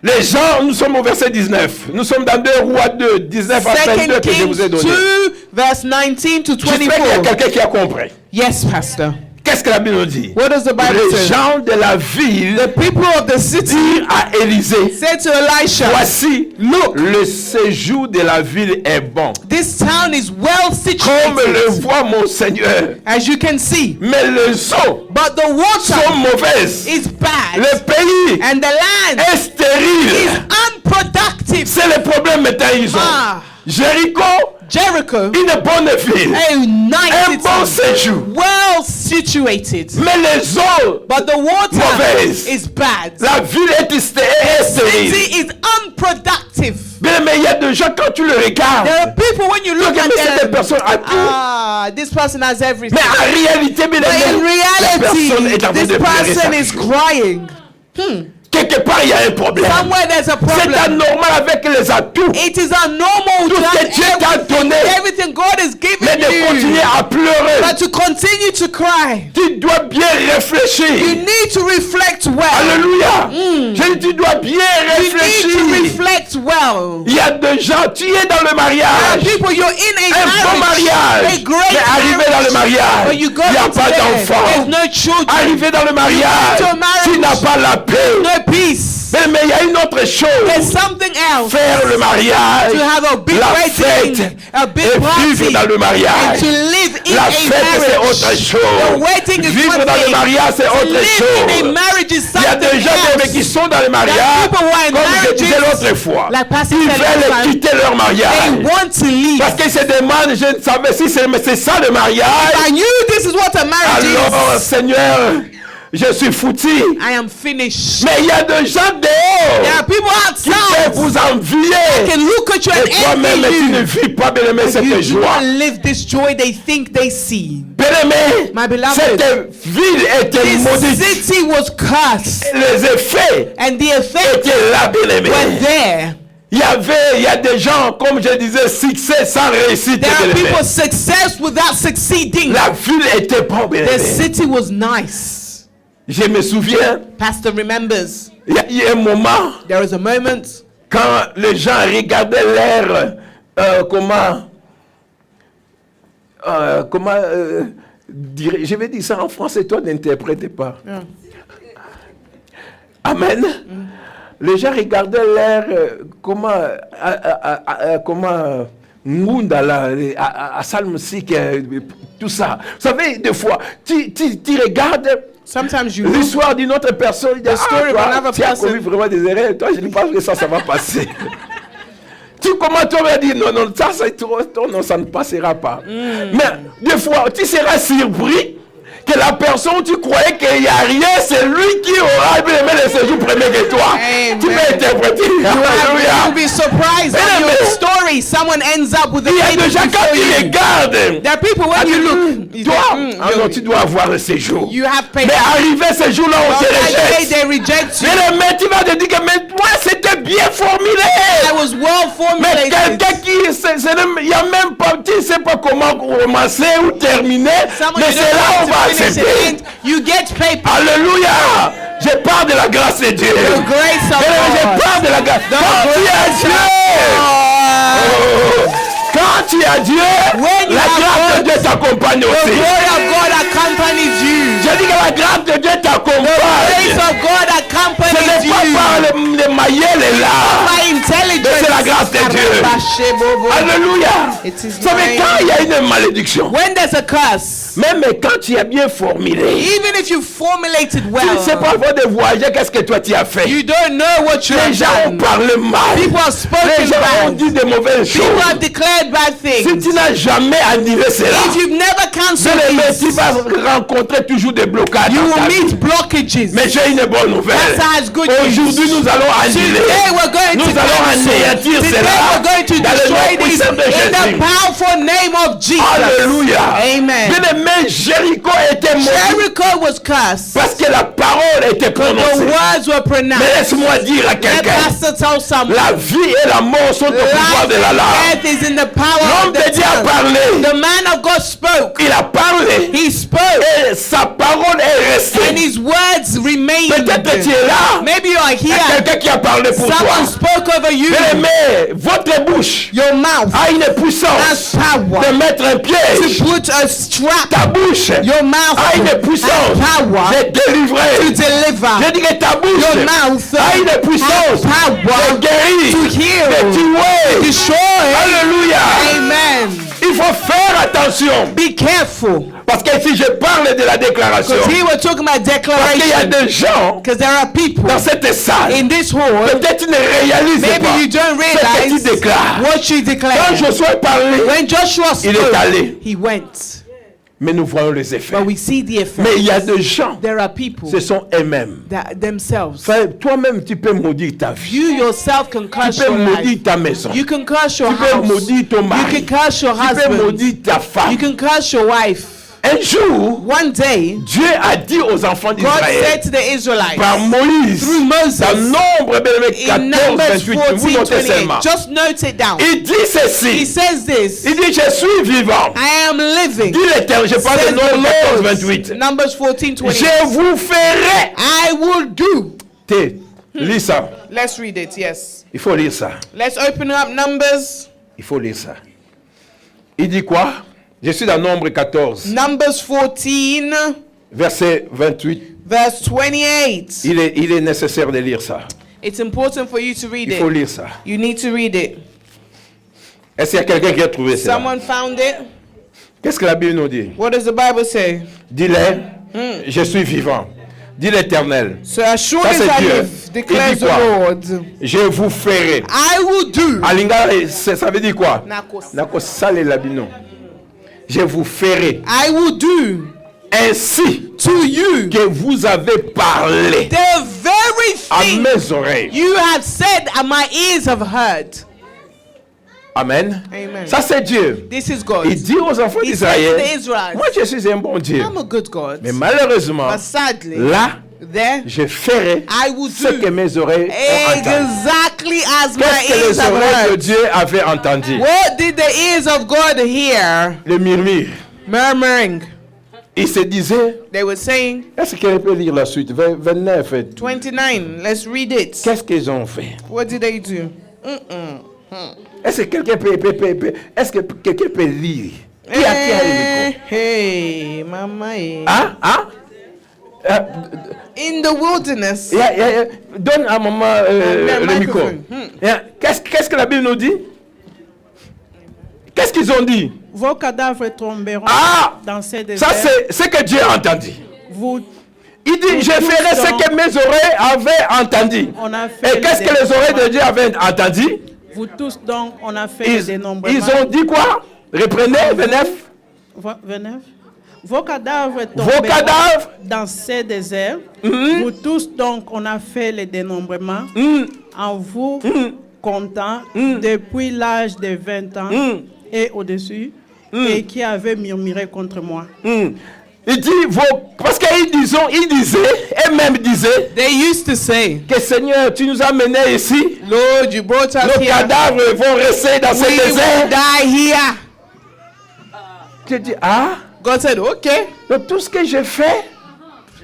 Les gens, nous sommes au verset 19. Nous sommes dans 2 Rois 2, 19 à 22 Second que je vous ai Kings donné. 2, verse 19 to J'espère qu'il y a 24. quelqu'un qui a compris. Yes, Pastor. Qu'est-ce que la Bible nous dit? What does the Bible Les say? gens de la ville The people of the city dirent à Élisée, said to Elisha, voici, look, le séjour de la ville est bon. this town is well Comme le situated, voit mon Seigneur. as you can see, Mais les eaux but the sont water mauvaises. is bad, Le pays and the land est stérile. is unproductive. C'est le problème maintenant ils ont. Ah. Jéricho, Jericho, une bonne ville. a nice Un bon city, séjour. well situated, Mais les eaux, but the water Mauvaise. is bad. la ville est stérile. City is unproductive. Mais il y a des gens, quand tu le regardes, There are people when you look regarde, at mais c'est des them, personnes à tout. this person has everything. Mais en réalité, bien But in aimé, la personne reality, est en train this de pleurer person sa is vie. crying. Quelque part, il y a un problème. Somewhere there's a C'est problem. anormal avec les atouts. It is abnormal Tout to ce have que Dieu t'a donné, everything God has mais given de continuer you, à pleurer. but to continue to cry. Tu dois bien You réfléchir. need to reflect well. Alléluia. Je dis, tu dois bien You need to réfléchir. reflect well. Il y a des gens, tu es dans le There are mariage. people, you're in Un bon a mariage. great Mais arrivé dans le marriage, mariage, but you go il n'y a into pas there, d'enfant. there's no children, Arrivé dans le mariage, to a marriage. tu n'as pas la paix. no peace. Mais il y a une autre There's chose. something else. Faire le mariage, To have a big la wedding, fête, a big et vivre party, dans le and mariage. to live in La a fête, c'est autre marriage. chose. The wedding is Vivre one dans le thing. mariage, c'est To autre live in a chose. marriage is Il y a des something gens qui else. sont dans le mariage, people who are in comme je disais marriages, l'autre fois. like Pastor Ils said last veulent time, quitter leur They mariage. want to leave. Parce qu'ils se demandent, je ne savais si c'est ça le mariage. I knew this is what a marriage Alors, is. Seigneur, je suis foutu. I am finished. Mais il y a des gens There dehors are people qui peuvent outside vous that envier. can look at you Et toi-même, and tu ne envy you. vis pas, bien-aimé, You cette do joie. not live this joy they think they see. Bien-aimé, My beloved, cette ville était This maudite. city was cursed, Les effets and the effects étaient là, bien-aimé. were there. Il y a des gens, comme je disais, succès sans réussite. There are bien-aimé. people success without succeeding. La ville était bonne, The bien-aimé. city was nice. Je me souviens, Pastor remembers il y a eu un moment there was a moment quand les gens regardaient l'air, je vais dire ça en français, toi n'interprétez pas. Amen. Les gens regardaient l'air, Ngunda, à Salmsik, tout ça. Vous savez, des fois, tu regardes sometimes you look, l'histoire d'une autre personne, il dit, The story of toi, another tu as person. commis vraiment des erreurs, toi je ne pense que ça va passer. Tu commences à dire non, non, ça c'est trop, non, ça ne passera pas. Mais des fois, tu seras surpris que la personne, tu croyais qu'il n'y a rien, c'est lui qui aura aimé le séjour premier que toi. Amen. Tu peux interpréter. You'll Alléluia. be surprised at Amen. your story. Someone ends up with a Il y a baby des gens quand before tu you. regardes. There are people when you look, you Toi, say, ah non, tu dois avoir le séjour. you have Mais paid. arrivé ce jour-là, on te But that day rejette. they reject you. Mais tu vas te dire que mais toi, c'était bien formulé. I was well Mais formulated. quelqu'un qui, il n'y a même pas, tu ne sais pas comment commencer ou terminer, Someone mais you c'est là don't où on va know how to finish accepter. it, you get paper. Alléluia. Je parle de la grâce de Dieu. The grace of Je God. parle de la grâce. The Quand tu as grace Dieu, of God. quand tu as Dieu, When you la have grâce de God, Dieu t'accompagne The aussi. glory of God accompanies you. Je dis que la grâce de Dieu The t'accompagne. grace of God Ce accompanies n'est pas you. par les mailles là. My intelligence. Mais c'est la grâce de Dieu. Alléluia. It is Vous savez, mine. quand il y a une malédiction, When there's a curse, même quand tu as bien formulé, even if you formulate it tu ne sais pas well, avant de voyager, qu'est-ce que toi tu as fait. you don't know what you Les have gens ont done. parlé mal. People have Les spoken gens ont bad. dit de mauvaises People choses. have declared bad Si things. tu n'as jamais annulé cela, If you've never cancelled tu it, vas rencontrer toujours des blocages. you dans ta will vie. meet blockages. Mais j'ai une bonne nouvelle. That has good news. Aujourd'hui, nous allons annuler. Today we're going Nous to allons cancel. anéantir Today cela we're going to dans le destroy nom this puissant de in the Jésus. powerful name of Jesus. Alléluia. Amen. Bien-aimé, Jéricho était maudit Jericho was cursed. parce que la parole était The prononcée. words were Mais pronounced. laisse-moi dire à Let quelqu'un, pastor tell someone. la vie et la mort sont au pouvoir Life de la and langue. death is in the power L'homme of de the Dieu a tongue. parlé. The man of God spoke. Il a parlé. He spoke. Et sa parole est And restée. his words remained. Peut-être que tu es là. Maybe you are Il y a here. quelqu'un qui a parlé pour toi. Someone spoke over you. Bien-aimé, votre bouche Your mouth a une has puissance power de mettre un piège. to put a strap. Ta bouche Your mouth a une has puissance power de to délivrer. deliver. Je dis que ta bouche Your mouth a une puissance has power de guérir, to heal, de tuer. destroy. Alléluia. Amen. Il faut faire attention. Be careful. Parce que si je parle de la déclaration, Because here we're talking about parce qu'il y a declaration. des gens Because there are people dans cette salle, in this hall, peut-être ils ne réalisent maybe pas you don't ce que tu realize déclares. what you Quand declare. Josué parlait, When Joshua il est spoke, allé. he went. Mais nous voyons les effets. But we see the effect. Mais il y a des gens, There are people ce sont eux-mêmes. that themselves. Frère, toi-même, tu peux maudire ta vie. You yourself can Tu curse peux your maudire life. ta maison. You can curse your Tu peux house. maudire ton You mari. can curse your Tu peux husband. maudire ta You femme. can curse your wife. Un jour, One day, Dieu a dit aux enfants God d'Israël, said to the Israelites, par Moïse, through Moses, dans Nombre in 14, Numbers 28, vous 14, notez seulement. 28, just note it down. Il dit He ceci, says this, il dit, je suis vivant. I am living. Dis l'Éternel, je parle Says de the Nombre 14, Lord. 28. Numbers 14, 28. Je vous ferai. I will do. Lis ça. Let's read it, yes. Il faut lire ça. Let's open up Numbers. Il faut lire ça. Il dit quoi? Je suis dans Nombre 14, Numbers 14, verset 28. verse 28. Il est nécessaire de lire ça. It's important for you to read Il faut it. lire ça. You need to read it. Est-ce qu'il y a quelqu'un qui a trouvé ça? Someone found it? Qu'est-ce que la Bible nous dit? What does the Bible say? Dis-le, je suis vivant. Dis l'Éternel, So as sure Ça, as c'est I Dieu. live, Il declares dit the quoi? Lord, je vous ferai. I will do. Alinga, ça veut dire quoi? Nakos. Nako sale labino. Je vous ferai I will do ainsi to you que vous avez parlé the very à thing mes oreilles. you have said and my ears have heard. Amen. Amen. Ça c'est Dieu. This is God. Il dit aux enfants He said to d'Israël, the Israelites, moi je suis un bon Dieu. I'm a good God. Mais malheureusement, But sadly, là, there, je ferai I will ce que do mes oreilles ont entendu. exactly as my Qu'est-ce que ears les have oreilles de heard. Dieu avaient entendu? What did the ears of God hear? Le murmure. Murmuring. Il se disait, They were saying, est-ce qu'elle peut lire la suite? 29. 29, let's read it. Qu'est-ce qu'ils ont fait? What did they do? Est-ce que quelqu'un est-ce que quelqu'un peut lire? Qui a le micro? Hey, mama. eh. Hein? Hein? In the wilderness, Donne à maman le micro. microphone. Qu'est-ce que la Bible nous dit? Qu'est-ce qu'ils ont dit? Vos cadavres tomberont Ah! dans ces Ça, déserts. c'est ce que Dieu a entendu. Vous, Il dit, je ferai ce que mes oreilles avaient entendu. on a fait Et qu'est-ce que les oreilles de Dieu avaient entendu? Vous tous donc, on a fait le Ils dénombrement. ont dit quoi? Reprenez, 29. 29. Vos cadavres Vos tomberont cadavres. dans ces déserts. Mhm. Vous tous donc, on a fait le dénombrement en vous comptant depuis l'âge de 20 ans et au-dessus et qui avait murmuré contre moi. Il dit, parce qu'ils disaient, eux-mêmes disaient, They used to say, que Seigneur, tu nous as menés ici, Lord, you brought us nos here. cadavres vont rester dans ce We will désert. die here. Tu dis, ah, God said, okay. donc tout ce que j'ai fait,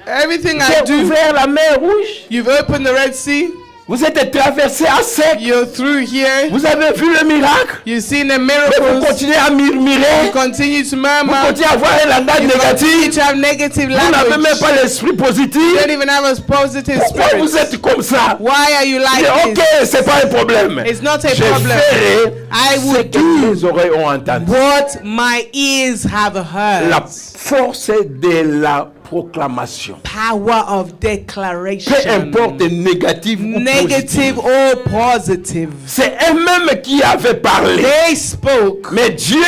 Everything I j'ai do, ouvert la mer rouge, you've opened the Red Sea. vous êtes traversés à sec, You're through here. vous avez vu le miracle, You've seen the mais vous miracles. continuez à murmurer, You continue to vous murmur. continuez à avoir un langage You continue négatif, to have negative vous n'avez même language. pas l'esprit You positif. don't even have a positive Pourquoi vous spirit. êtes comme ça? Why are you Il dit, like ok, this? c'est pas un problème. It's not a Je problem. ferai I ce will que do mes oreilles ont entendu. what my ears have heard. La force de la proclamation. Power of Peu declaration. importe négatif ou positif. Negative or positive. C'est eux-mêmes qui avaient parlé. They spoke, Mais Dieu,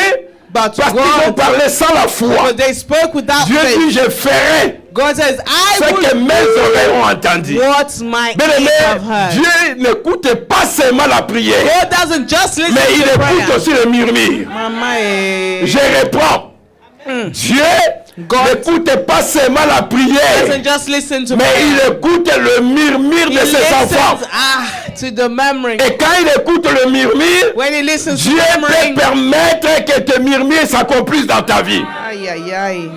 but parce qu'ils ont God, parlé sans la foi, but they spoke without Dieu faith. dit, je ferai God says, ce I que will mes oreilles ont entendu. do what my Bien ears have aimé, heard. Dieu n'écoute pas seulement la prière, God doesn't just listen mais il to écoute prayer. aussi le murmure. Mama, eh, Je reprends. Dieu God n'écoute pas seulement la prière, doesn't just listen to mais il prayer. écoute le murmure He de ses enfants. listens to the memory. Et quand il écoute le murmure, When he listens to Dieu peut memory. permettre que tes murmures s'accomplissent dans ta vie. Aïe, aïe, aïe.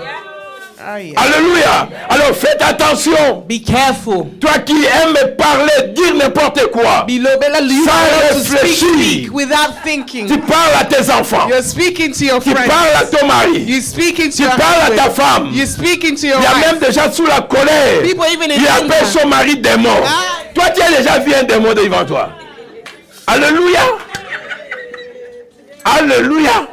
Aïe. Alléluia. Alors faites attention. Be careful. Toi qui aimes parler, dire n'importe quoi. Beloved, you Sans have to réfléchir. speak without thinking. Tu parles à tes enfants. You're speaking to your Tu parles à friends. ton mari. You're speaking to Tu your parles à ta husband. femme. You're speaking to your Il y a même wife. des gens sous la colère. People even in Il appelle anger. son mari démon. Ah. Toi, tu as déjà vu un démon devant toi. Alléluia. Alléluia.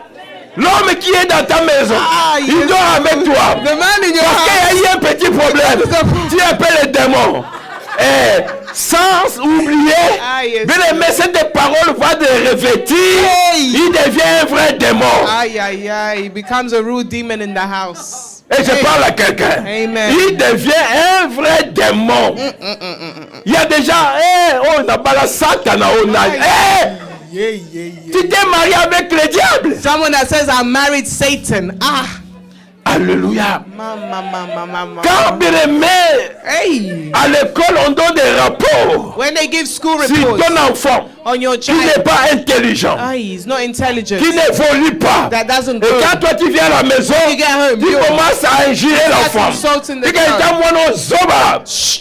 L'homme qui est dans ta maison, Ah, il yes. dort avec toi. The man in your Parce house. qu'il y a eu un petit problème. Tu appelles le démon. Et sans oublier, Ah, yes. bien aimé, cette parole va te revêtir. Hey. Il devient un vrai démon. Aïe, aïe, aïe. He becomes a rude demon in the house. Et je parle à quelqu'un. Amen. Il devient un vrai démon. Il y a des gens, oh, n'a pas la satana, on a. Tu t'es marié avec le diable. Someone that says, I married Satan. Ah. Alléluia. Mama. Quand bien aimé, Hey. à l'école, on donne des rapports. When they give school Si reports ton enfant, on your qui n'est child, pas intelligent, he's not intelligent. qui n'évolue pas, That doesn't et go. quand toi tu viens à la maison, You get home, tu you- commences à injurer l'enfant. insulting the Tu dis, child.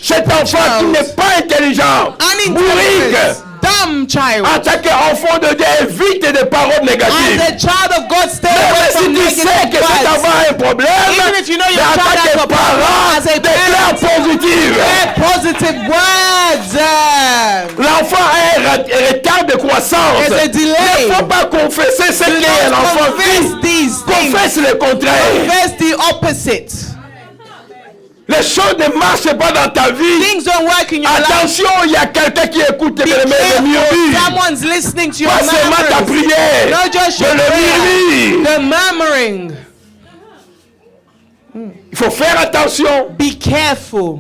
cet enfant qui n'est pas intelligent, bourrique, Unintelligent, dumb child. en tant qu'enfant de Dieu, évite des paroles As négatives. a child of God, stay Même away si from tu sais negative que cet words. enfant a un problème, Even if you know your mais en child tant has que a problem, parent, as a déclare positive. Say positive words. L'enfant a un retard de croissance. There's a delay. Il ne faut pas confesser ce que l'enfant Confess vit. these things. Confesse le contraire. Confess the opposite. Les choses ne marchent pas dans ta vie. Things don't work in your life. Attention, il y a quelqu'un qui écoute Be le careful. murmure. Someone's listening to your Pas seulement ta murmurings. prière, Not just mais your le prayer. murmure. The murmuring. Il faut faire attention. Be careful.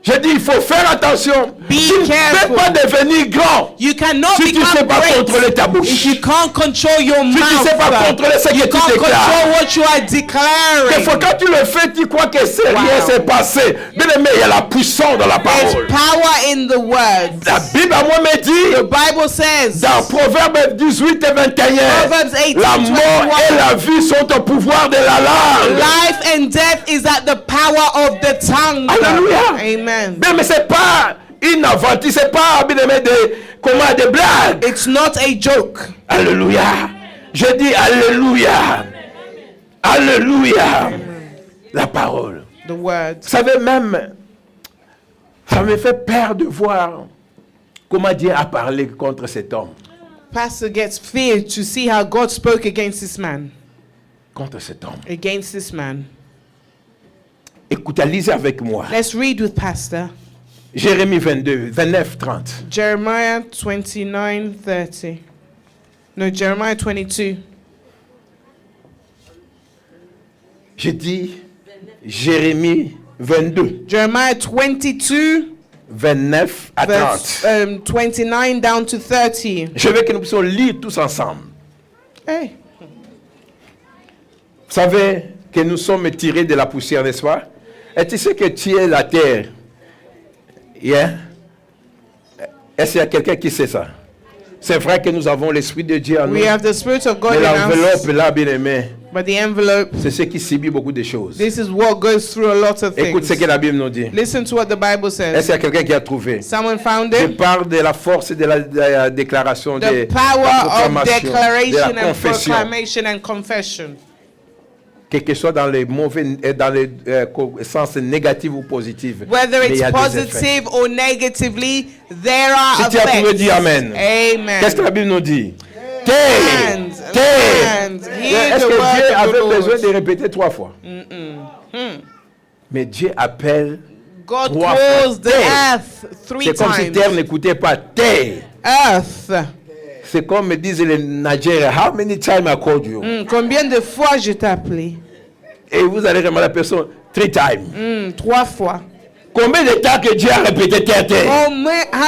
Je dis, il faut faire attention. Be Tu ne peux careful. pas devenir grand You cannot si tu ne become sais pas great contrôler ta if bouche. you can't control your Si tu ne mouth. sais pas contrôler ce que You tu can't déclares. control what you are Des declaring. fois, quand tu le fais, tu crois que c'est rien Wow. s'est passé. Bien aimé, il y a la puissance dans la There's parole. power in the words. La Bible à moi me dit, The Bible says, dans Proverbes 18 et 21, Proverbs 18, la mort 21. et la vie sont au pouvoir de la langue. life and death is at the power of the tongue. Alléluia. Amen. Bien, mais c'est pas une aventure, c'est pas bien aimé des blagues. It's not a joke. Alléluia. Je dis Alléluia. Alléluia. La parole. The words. Vous savez même, ça me fait peur de voir comment Dieu a parlé contre cet homme. Pastor gets feared to see how God spoke against this man. Contre cet homme. Against this man. Écoutez, lisez avec moi. Let's read with Pastor. Jérémie 22, 29, 30. Jeremiah 29:30. No, Jeremiah 22. J'ai dit Jérémie 22, Jeremiah 22, 29 à 30. verse 29 down to 30. Je veux que nous puissions lire tous ensemble. Hey. Vous savez que nous sommes tirés de la poussière, n'est-ce pas? Et tu sais que tu es la terre. Yeah? Est-ce qu'il y a quelqu'un qui sait ça? C'est vrai que nous avons l'Esprit de Dieu en nous. We have the Spirit of God Mais in l'enveloppe us, là, bien aimé, but the envelope, c'est ce qui subit beaucoup de choses. this is what goes through a lot of Écoute ce things. que la Bible nous dit. Listen to what the Bible Est-ce says. qu'il y a quelqu'un qui a trouvé? Someone found Je it. parle de la force de la déclaration, de The la power of proclamation, de declaration la and confession. proclamation and confession. Quel que soit dans les mauvais, dans le sens négatif ou positif. Whether Mais il y it's a des effets. positive or negatively, there are Si tu as trouvé, dis Amen. Amen. Qu'est-ce que la Bible nous dit? Terre, Hands, terre. hands, hear Est-ce the que word Dieu of the avait Lord. besoin de répéter 3 fois? Mais Dieu appelle God 3 calls fois the terre. earth 3 C'est comme si terre times. n'écoutait pas terre. Earth. C'est comme me disent les Nigériens, how many times I called you? Combien de fois je t'ai appelé? Et vous allez remarquer la personne 3 times. 3 fois. Combien de temps que Dieu a répété terre, terre? How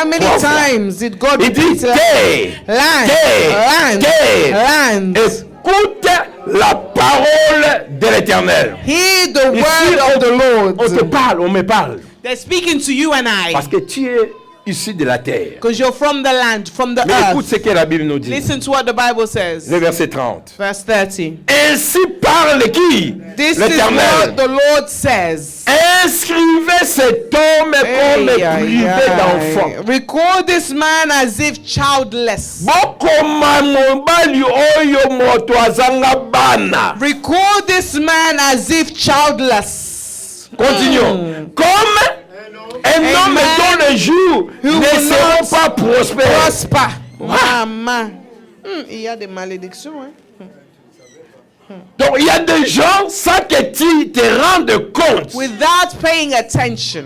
many 3 fois. times did God Il dit repeat terre, land, terre, land, terre. land? Écoute la parole de l'Éternel. Hear the Ici, word of the on te Lord. parle, on me parle. They're speaking to you and Parce I. que tu es issu de la terre. Because you're from the land, from the Mais écoute earth. ce que la Bible nous dit. Listen to what the Bible says. Le verset 30. Verse 30. Ainsi parle qui? This is what L'Éternel. the Lord says. Inscrivez cet homme comme Ay, ay, privé ay. d'enfant. Record this man as if childless. Bokoma mobali oyo moto azanga bana. Record this man as if childless. Continuons. Comme un homme man dont les jours who ne will seront not pas prospères. Prosper. Maman. Il y a des malédictions. Hein? Donc il y a des gens sans que tu te rendes compte. Without paying attention.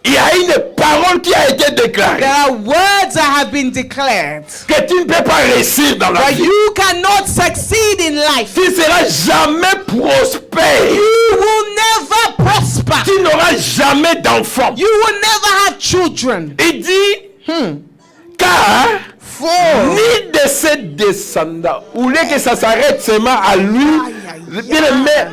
Il y a une parole qui a été déclarée. There are words that have been declared. Que tu ne peux pas réussir dans la But vie. you cannot succeed in life. Tu ne seras jamais prospère. You will never prosper. Tu n'auras jamais d'enfant. You will never have children. Il dit, car For ni de ses descendants, ou voulez que ça s'arrête seulement à lui, Aïe, aïe, mais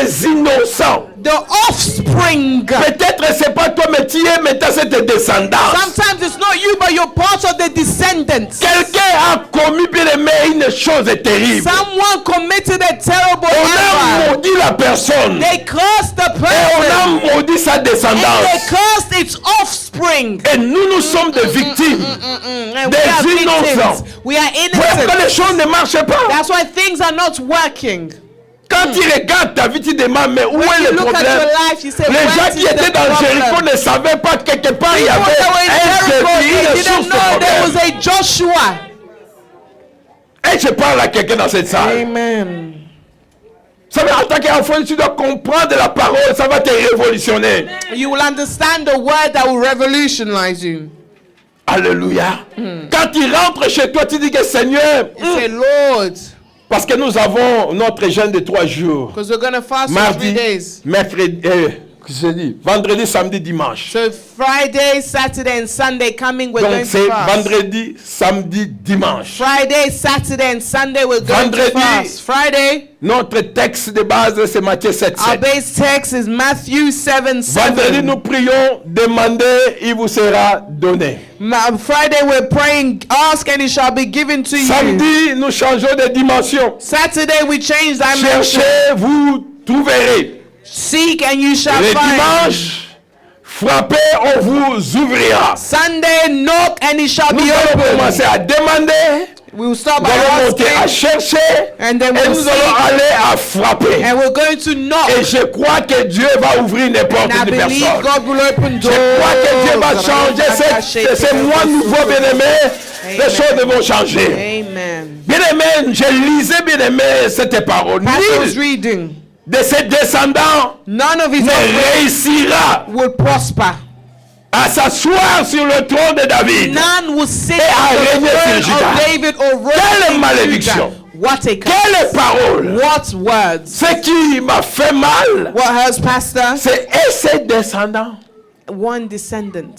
les innocents. the offspring. Peut-être c'est pas toi, mais tu es maintenant cette descendance. Sometimes it's not you, but you're part of the descendants. Quelqu'un a commis bien aimé une chose terrible. Someone committed a terrible On a error. maudit la personne. They cursed the Et on person. a maudit sa And they descendance. cursed its offspring. Et nous sommes des victimes. And Des we are innocents. victims. We are Pourquoi les innocent. choses ne marchent pas? That's why things are not working. Quand tu regardes ta vie, tu demandes, mais où When est you le look at problème? your life, you say, Les what gens is qui étaient the dans Jéricho problem? ne savaient pas que quelque part il y People avait that were in un Jericho, défi, they une source didn't de know there was problème. a Joshua. Et je parle à quelqu'un dans cette salle. Amen. Ça veut dire, en tant qu'enfant, tu dois comprendre la parole, ça va te révolutionner. You will understand the word that will revolutionize you. Alléluia. Quand tu rentres chez toi, tu dis que Seigneur, You say, Lord, parce que nous avons notre jeûne de 3 jours. because we're going to fast for 3 Mardi, days. mercredi, vendredi, samedi, dimanche. So Friday, Saturday, and Sunday coming, we're Donc going c'est to fast. vendredi, samedi, dimanche. Friday, Saturday, and Sunday, we're going to Vendredi. fast. Friday, Notre texte de base, c'est Matthieu 7, our 7. base text is Matthew 7, Vendredi, 7. nous prions, demandez, il vous sera donné. Friday, we're praying, ask and it shall be given to you. Samedi, nous changeons de dimension. Saturday, we change dimension. Cherchez, vous trouverez. Seek and you shall Le find. dimanche, frappez, on vous ouvrira. Sunday, knock and it shall Nous be allons open. commencer à demander, We will start nous by allons monter à asking chercher, and then et we'll nous allons seek aller à frapper. and we're going to knock. Et je crois que Dieu va ouvrir n'importe And I quelle believe personne. God will open Je doors. crois que Dieu va changer ces mois nouveaux, bien-aimés. Les choses vont changer. Amen. Bien-aimé, je lisais, bien-aimé, cette parole. Pastor's Nul reading. de ses descendants None of his ne offspring réussira. will prosper. à s'asseoir sur le trône de David. None will sit à on the régner sur throne Juda. of David or Quelle reign in malédiction. Judah. What a curse. Quelle parole. What words. Ce qui m'a fait mal, What hurts, Pastor? c'est et ses descendants. One descendant.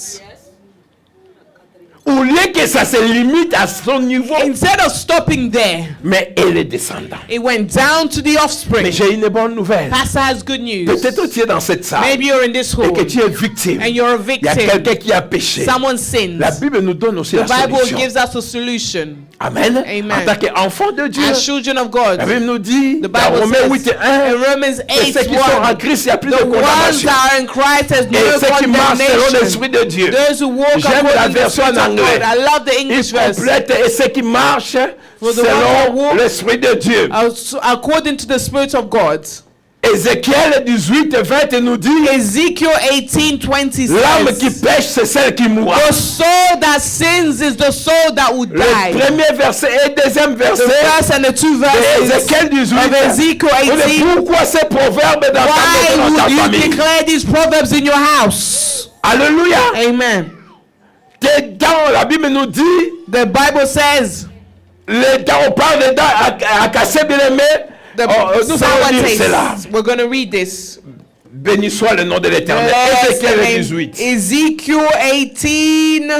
Au lieu que ça se limite à son niveau, Instead of stopping there, mais et les descendants. it went down to the Mais offspring. j'ai une bonne nouvelle. Pastor has good news. Peut-être tu es dans cette salle Maybe you're in this et hall que tu es victime. and you're a Il y a quelqu'un victim. qui a péché. Someone sins. La Bible nous donne aussi The la Bible solution. gives us a solution. Amen. Amen. En tant qu'enfant de Dieu, As children of God, la Bible nous dit the dans Bible Romains 8 says et 1 in Romans que 8, ceux qui sont en 1, Christ, il n'y a plus de the ones condamnation. that are in Christ has no Et ceux qui marchent selon l'Esprit condemnation. de Dieu. Those who walk J'aime la according to the version Spirit en of anglais. God. I love the Il English verse. complète et ceux qui marchent For the one that selon walk- l'Esprit de Dieu. According to the Spirit of God. Ézéchiel 18 et 20 nous dit Ezekiel 18:20 l'âme qui says, pêche, c'est celle qui mourra. the soul that sins is the soul that will Le die. premier verset et le deuxième The verset first and the two de verses Ézéchiel 18. of Ezekiel On dit, 18. pourquoi ces proverbes dans ta Why maison, dans ta would you famille? declare these proverbs in your house? Alléluia. Amen. Tes dents, la Bible nous dit, The Bible says les dents, on parle des dents à casser, bien aimé. the Nous sour allons lire cela. taste. We're going to read this. Béni soit le nom de l'Éternel. Bless the Ézéchiel name. 18. Ezekiel 18.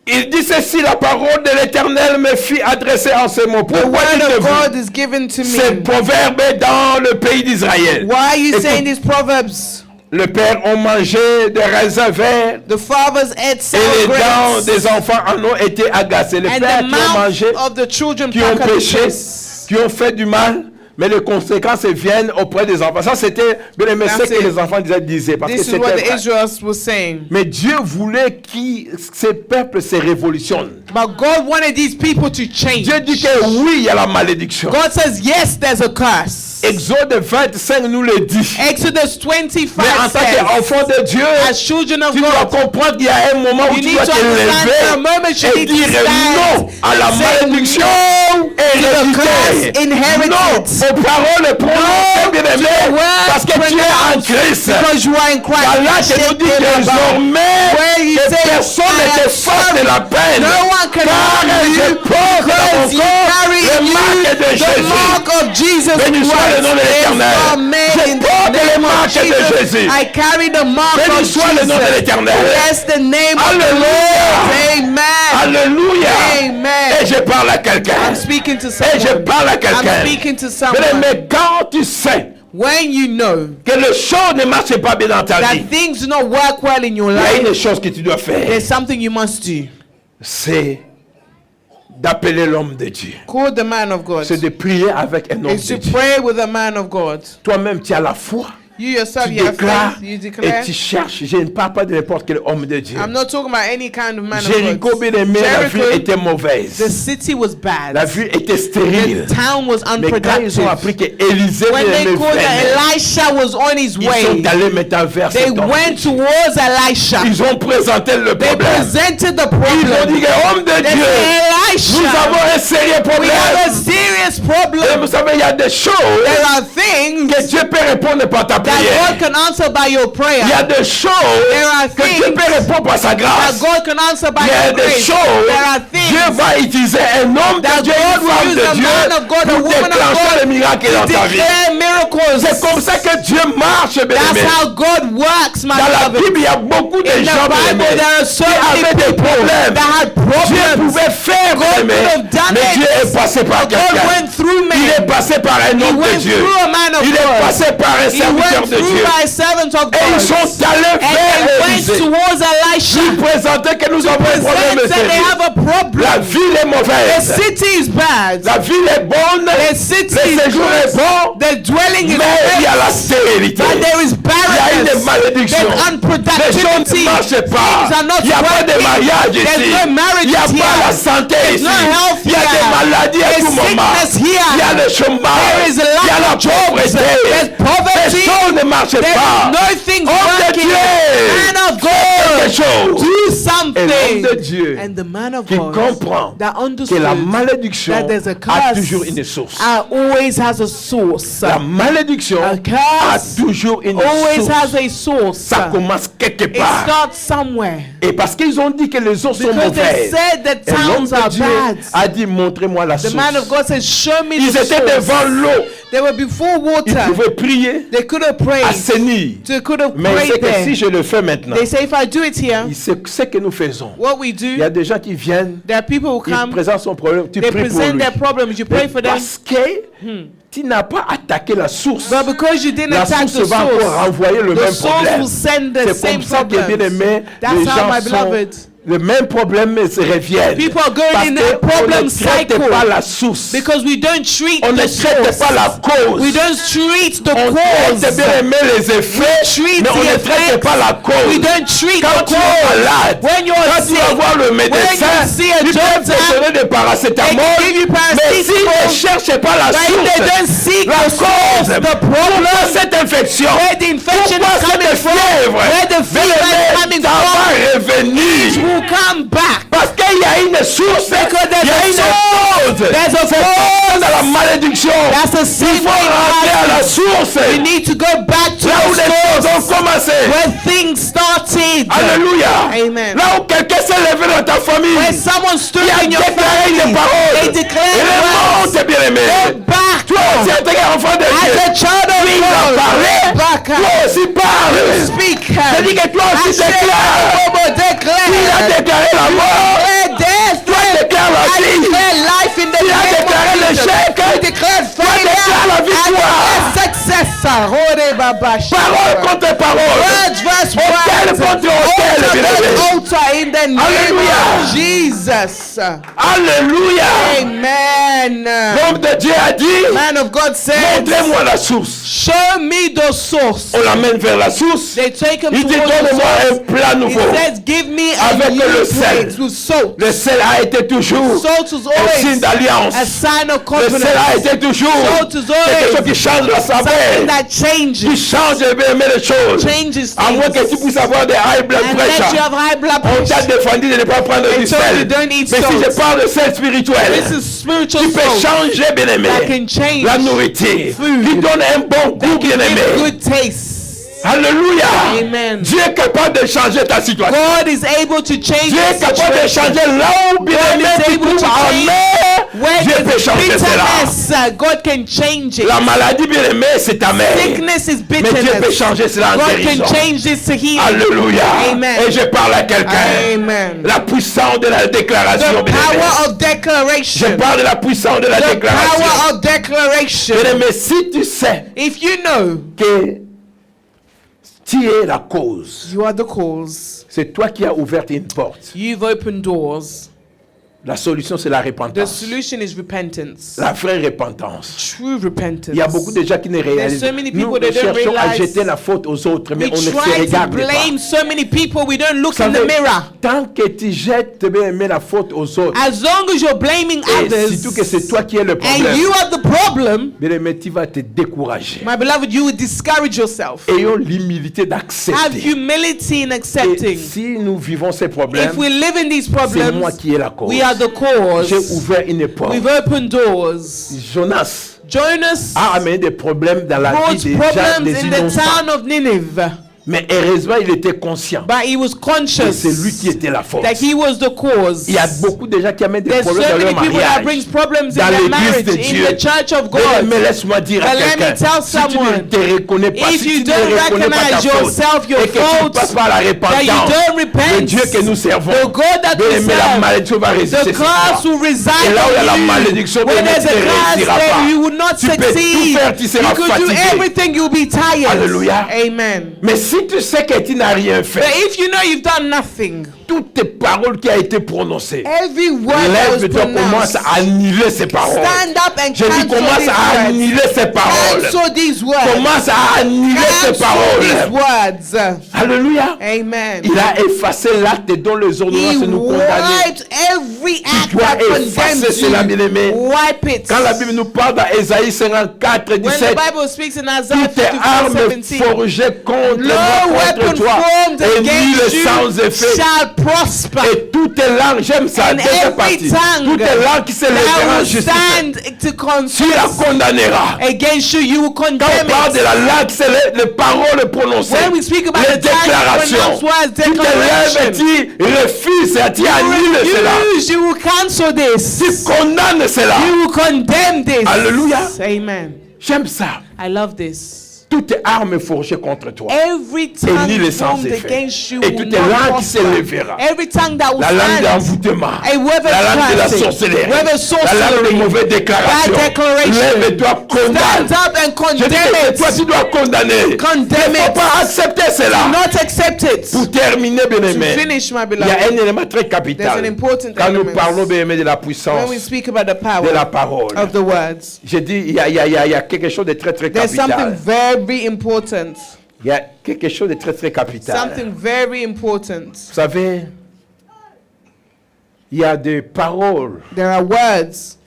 Il dit ceci, la parole de l'Éternel me fit adresser en ces mots. The Pourquoi word of dites-vous God is given to ces me. proverbes dans le pays d'Israël? Why are you Écoute, saying these proverbs? le père ont mangé des raisins verts The fathers ate et sour les dents grapes, des enfants en ont été agacées. Les and pères the qui ont mangé, mouth of the children qui ont péché, packages. qui ont fait du mal, mais les conséquences viennent auprès des enfants. Ça, c'était bien aimé, ce That's que it. les enfants disaient. Parce que This is what the c'était. Israelites were saying. Mais Dieu voulait que ces peuples se révolutionnent. But God wanted these people to change. Dieu dit que oui, il y a la malédiction. God says, yes, there's a curse. Exode 25 nous le dit. Exodus 25 Mais en tant says, qu'enfant de Dieu, as children of tu dois God, comprendre qu'il y a un moment où you tu need dois to te understand the moment lever you et need to dire stand non à la and say malédiction no to the curse héréditaire. inherited. Non aux paroles prononcées, bien aimé, parce que tu es en Christ. Because you are in Christ. Voilà que nous dit désormais Where you que say, personne I ne am te fasse sorry. de la peine. No one can Car harm je you porte dans mon because you corps carry le in marque you de the Jésus. mark of Jesus Béni soit le Christ. nom de l'Éternel. Je porte le marque de Jésus. I carry the mark Béni of soit le nom de Jesus. l'Éternel. Bless the name of the Alléluia. Lord. Alléluia. Amen. Et je parle à quelqu'un. I'm speaking to Et je someone. parle à I'm quelqu'un. speaking to Mais someone. quand tu sais When you know que les choses ne marchent pas bien dans ta vie, that things do not work well in your il y a life, une chose que tu dois faire. there's something you must do. C'est d'appeler l'homme de Dieu. Call the man of God. C'est de prier avec un homme It's de to Dieu. pray with a man of God. Toi-même, tu as la foi. You yourself, Tu you have déclares faith. You et declare. tu cherches. Je ne parle pas de n'importe quel homme de Dieu. I'm not talking about any kind of man Jéricho, of bien God. aimé, la vue Jericho, était the mauvaise. city was bad. La vue était stérile. The town was Mais quand ils ont unproductive. appris qu'Élisée When bien they aimé called that venait, Elisha was on his ils way, sont allés maintenant vers they cet homme. went towards Elisha. Ils ont présenté le They problème. presented the Ils ont dit problem. que homme de They Dieu, said, nous avons Elisha, un sérieux we problème. have a serious Et vous problem. savez, il y a des choses There are things que Dieu peut répondre par ta that God prière. can answer by your prayer. Il y a des choses There are que Dieu things peut répondre par sa That grâce. God can answer by Il y a your des grace. choses, There are Dieu things va utiliser un homme de that Dieu, God une will femme use de a Dieu man of God, a pour woman of déclencher God le miracle to dans ta vie. declare miracles. C'est comme ça que Dieu marche, bien That's aimé. how God works, my Dans la beloved. Bible, il y a beaucoup de In the gens, bien Bible, aimé, there are so qui many avaient des people problèmes. that had Dieu problems. pouvait faire, bien aimé, could have done mais it. Dieu est passé par God quelqu'un. went through Il est men. passé par un He homme de went Dieu. through a man of Il est God. passé par un He serviteur went de through Dieu. by a servant of Et ils God. sont allés And vers they went Élisée. towards Elisha. Ils présentaient que nous avons un problème Present that they sérieux. have a problem. La ville est The mauvaise. city is bad. La ville est bonne. The city Le is séjour est good. bon. The dwelling is Mais il y a good. la stérilité. But there is Il y a une barrenness. malédiction. There's Les choses unproductivity. ne marchent pas. Things are not Il n'y a pas de working. mariage There's ici. no marriage Il n'y a here. pas la santé There's ici. no health Il y a here. des maladies à There's tout moment. sickness here. Il y a le chômage. There is a Il y a lack la of jobs. pauvreté. There's poverty. Les choses ne marchent There pas. is no things Homme de working. Dieu. Man of God. quelque chose. Do Et l'homme something. de Dieu And the man of qui God comprend that que understood la malédiction that there's a a curse toujours une source. always has a source. La malédiction A a curse toujours une always source. has a source. Ça commence quelque It part. starts somewhere. Et parce qu'ils ont dit que les eaux sont Because they mauvaises, said that et l'homme towns de are Dieu bad. a dit montrez-moi la The source. man of God said, show me Ils the étaient source. devant l'eau. They were before Ils water. pouvaient prier, They could have prayed. assainir. They could have Mais il sait prayed que si there. je le fais maintenant, They say, if I do it here, il sait ce que nous faisons. what we Il y a do, des gens qui viennent, there are people who ils come, présentent son problème, tu they pries pour present lui. their problems, you pray Mais for them. parce que tu n'as pas attaqué la source, But because you didn't la attack source the va encore source, renvoyer le the même source problème. will send the C'est same comme ça que, bien problems. aimé, That's les how, gens my sont... beloved, Le même problème se reviennent. people are going Parce in que a problem on ne traite cycle pas la source. because we don't treat On ne the traite source. pas la cause. We don't treat the On cause. traite bien aimé les effets, treat mais on the ne traite effects. pas la cause. We don't treat Quand the tu es cause. malade, When you're quand tu vas sick, voir le médecin, you see a il peut te doctor, donner des paracétamol, they give you mais s'il ne cherche pas la but if they don't source, seek la the source, cause, the pourquoi problem, cette infection, where the infection pourquoi is coming cette from, fièvre, where the fever is coming ça va from, revenir. will come back. Parce qu'il y a une source, Because there's il y a a une source. cause. There's a C'est comme dans la malédiction. That's the Il same faut way rentrer à la in life. source. You need to go back to Là où the les choses source ont commencé. where things started. Alléluia. Amen. Là où quelqu'un s'est levé dans ta famille. Where someone stood Il a in your déclaré family, des paroles. they Et declared les words. mondes, bien aimé. Go back. Toi aussi, en tant qu'enfant de As Dieu. a child of Il a God, parlé. go back. Toi aussi parle. Speak. Je dis que toi aussi I said, déclare. Il a declare. déclaré la mort. Declare death. Toi déclare la I vie. declare life in the Il a name déclaré of Jesus. l'échec. I declared déclare la failure. victoire. I declare success. Ore baba Parole contre parole. Words versus Autel words. contre autel, Altar bien aimé. versus altar in the name Alléluia. of Jesus. Alléluia. Amen. L'homme de Dieu a dit, Man of God said, montrez-moi la source. show me the source. On l'amène vers la source. They take him Il dit, towards the donne-moi un source. plat He nouveau. says, give me a Avec new le sel. plate with salt. Le sel a été toujours Salt is un signe always d'alliance. a sign of Le sel a confidence. été toujours Salt is quelque chose always qui change la something saveur, that qui changes. change les choses. Changes À moins que tu things. puisses avoir des high blood And that you pressure. have high blood On t'a pressure. défendu de ne pas prendre They du told you sel. don't eat Mais si je salt. parle de sel spirituel, This is spiritual tu peux salt changer, bien aimé, that can change. la nourriture. Food. Qui donne un bon goût, bien Give aimé. good taste. Alléluia. Amen. Dieu est capable de changer ta situation. God is able to change Dieu est the capable de situation. changer là où bien God aimé is tu able trouves to en change mer. Where Dieu peut there's changer cela. bitterness, God can change it. La maladie, bien aimé, c'est ta mère. Sickness is Mais Dieu peut bitterness. changer cela en God guérison. can change this to healing. Alléluia. Amen. Et je parle à quelqu'un. Amen. La puissance de la déclaration, The bien aimé. power of Je declaration. parle de la puissance de la The déclaration. power of declaration. Bien aimé, si tu sais If you know que tu es la cause, you are the cause, c'est toi qui as ouvert une porte. you've opened doors. La solution, c'est la The repentance. solution is repentance. La vraie repentance. True repentance. Il y a beaucoup de gens qui ne réalisent. so many Nous, people that don't cherchons à realize. jeter la faute aux autres, mais We on ne se try to regarde pas. blame so many people, we don't look Vous in the savez, mirror. tant que tu jettes bien aimé, la faute aux autres, As long as you're blaming et others surtout que c'est toi qui es le and problème, you are the problem, bien aimé, tu vas te décourager. my beloved, you will discourage yourself. Ayons l'humilité Have d'accepter. humility in Et accepting. si nous vivons ces problèmes, If we live in these c'est moi problems, qui ai la cause. we are the cause. J'ai ouvert une porte. We've opened doors. Jonas Jonas a amené des problèmes dans la vie brought des gens, problems des in the innocents. town of Nineveh, Mais heureusement, il était conscient but he was que conscious c'est lui qui était la faute. that he was the cause. Il y a beaucoup de gens qui amènent des There's so problèmes dans many leur people that mariage. brings problems in Dans their l'église marriage, de in Dieu. the church of Mais God. laisse-moi dire à But let me quelqu'un, tell si tu ne someone, te reconnais pas, if si you tu don't ne reconnais pas ta recognize faute, yourself, your et que tu faults, passes par la that you repentance, don't le repent, Dieu que nous servons, the God that bien we aimé, la serve, malédiction va résister the sur toi. curse will reside Et là où il y a la on you. malédiction, When bien there's aimé, a tu ne curse, réussiras then pas. you will not Tu peux tout succeed. faire, tu seras You could do fatigué. everything, you'll be tired. Alléluia. Amen. Mais si tu sais que tu n'as rien fait, But if you know you've done nothing, toutes tes paroles qui ont été prononcées, every word that was lève-toi, commence pronounced, à annuler ces paroles. stand up and Je dis, cancel commence these à words. annuler ces paroles. Cancel these words. Commence à annuler ces Cancel these paroles. words. Alléluia. Amen. Il a effacé l'acte dont les He ordonnances nous condamnaient. wiped every act dois that effacer condemns cela, bien-aimé. you. Wipe it. Quand la Bible nous parle dans Ésaïe 54, When the 17, Bible speaks in Isaiah toutes tes armes 54:17, forgées contre no contre weapon toi formed est nul against you sans effet. shall prosper. Et toute langue, j'aime ça, And deuxième every partie. tongue Toute langue qui se lèvera that en will justice, stand to tu la confess condamneras. against you, you will Quand condemn on parle de it. la langue, c'est les paroles prononcées, When we speak about les the tongue, déclarations. pronounce words, Tu te lèves et declaration. tu refuses et tu annules cela. You will cancel Tu this. condamnes cela. You will condemn this. Alléluia. Amen. J'aime ça. I love this. Toute arme forgée contre toi. Every tongue nul est sans formed effet. against you Et will toute not langue qui se prosper. lèvera. Every tongue that will La langue stand. d'envoûtement, A word of la langue de la cursing, sorcellerie, word of la langue de sorcery, mauvaises déclarations. bad declaration. Lève-toi, condamne. Stand up and Je dis condemn que toi, it. tu dois condamner. Condemn Il ne faut it. pas accepter cela. Not accept it. Pour terminer, bien To aimé, finish, my il y a un beloved, élément très there's an capital. important Quand nous element. parlons, bien aimé, de la When puissance we speak about the de la power parole, of the words, j'ai dit, il y a quelque chose de très, très there's something capital. very important. Il y a quelque chose de très, très capital. Something very important. Vous savez, il y a des paroles There are words.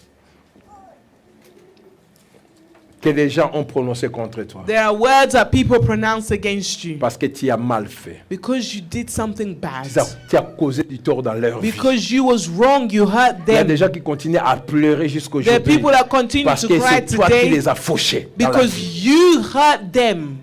que les gens ont prononcées contre toi. There are words that people pronounce against you Parce que tu as mal fait. because you did something bad. Tu as causé du tort dans leur vie. Because you was wrong, you hurt Il y a des them. gens qui continuent à pleurer jusqu'au There are aujourd'hui. people that continue Parce to que cry c'est toi qui today les as fauchés. Dans la because vie. you hurt them.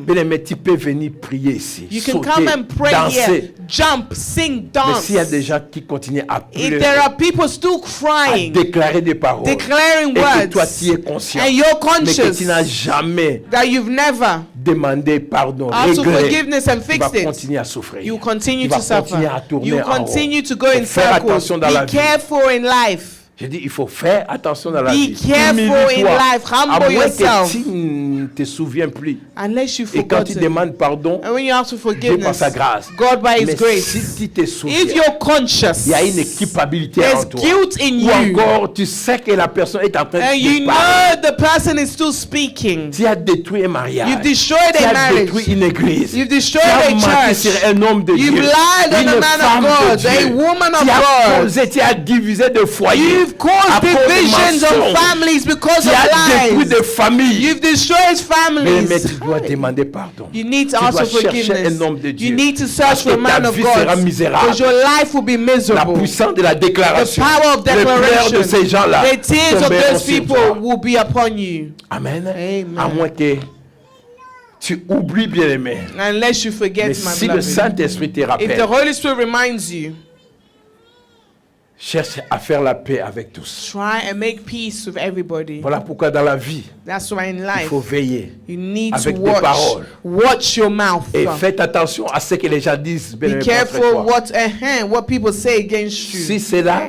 Bien-aimé, tu peux venir prier ici. You can sauter, come and pray danser. here, jump, sing, Mais dance. s'il y a des gens qui continuent à If pleurer, there are people still à crying, déclarer des paroles, declaring et que toi words, tu es conscient, and you're mais que conscious tu n'as jamais that you've never demandé pardon, asked for regret, forgiveness and tu vas fixed it, continuer à souffrir. you continue Tu vas to suffer. continuer à tourner You en rond. continue to go Faut in faire circles. attention dans la Be vie. careful in life. Je dis, il faut faire attention dans la Be vie. careful in Humilie-toi. life. Humble À moins yourself. que tu ne te souviens plus. Unless you Et quand tu forgot. demandes pardon, And when you ask for Dieu par forgiveness, sa grâce. God by His Mais grace. si tu te souviens, If you're conscious, il y a une culpabilité there's en toi. guilt in Ou you, encore, tu sais que la personne est en train and de you te parler. know the person is still speaking. Tu as détruit un mariage. You've destroyed Tu a as marriage. détruit une église. You've Tu destroyed as a menti church. sur un homme de You've Dieu. lied on Une a man femme of de God, Dieu. a woman of Tu as God. causé, tu as divisé de foyers. You've caused à cause de divisions of mensonges. families because Tu of as détruit lies. des familles. You've destroyed Mais families. tu dois demander pardon. You need to Tu ask dois for chercher forgiveness. un homme de Dieu. You need to search Parce for a que man ta of vie sera God. misérable. Because your life will be La miserable. puissance de la déclaration. The power of Les pleurs declaration. de ces gens-là The tears of tomberont those sur people toi. will be upon you. Amen. Amen. À moins que tu oublies, bien-aimé. Unless you forget, Mais my si le beloved. Saint-Esprit te If the rappelle, Holy Spirit reminds you, cherche à faire la paix avec tous. try and make peace with everybody. Voilà pourquoi dans la vie, That's why in il life, faut veiller. you need avec to des watch. paroles. Watch your mouth. Et faites attention à ce que les gens disent. Be bien-aimé, contre careful toi. what people say against you. Si cela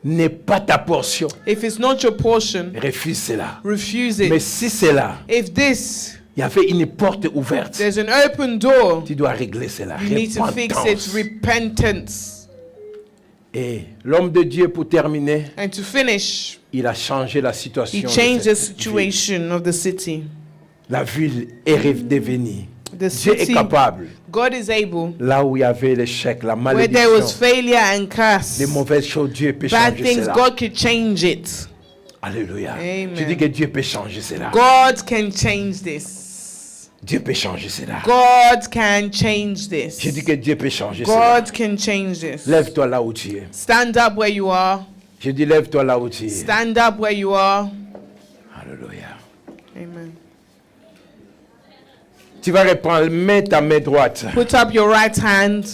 n'est pas ta portion, If it's not your portion, refuse cela. refuse Mais it. si c'est là, If this, il y avait une porte ouverte, there's an open door, tu dois régler cela. you need to fix it. Repentance. Repentance. Et l'homme de Dieu, pour terminer, And to finish, il a changé la situation. he de changed the cette ville. situation of the city. La ville est redevenue. The Dieu est city, capable. God is able. Là où il y avait l'échec, la Where there was malédiction, failure and curse, les mauvaises choses, Dieu peut bad changer things, cela. God could change it. Alléluia. Amen. Je dis que Dieu peut changer cela. God can change this. Dieu peut changer cela. God can change this. Je dis que Dieu peut changer cela. God can change this. Lève-toi là où tu es. Stand up where you are. Je dis lève-toi là où tu es. Stand up where you are. Alléluia. Amen. Tu vas reprendre, mets ta main droite. Put up your right hand.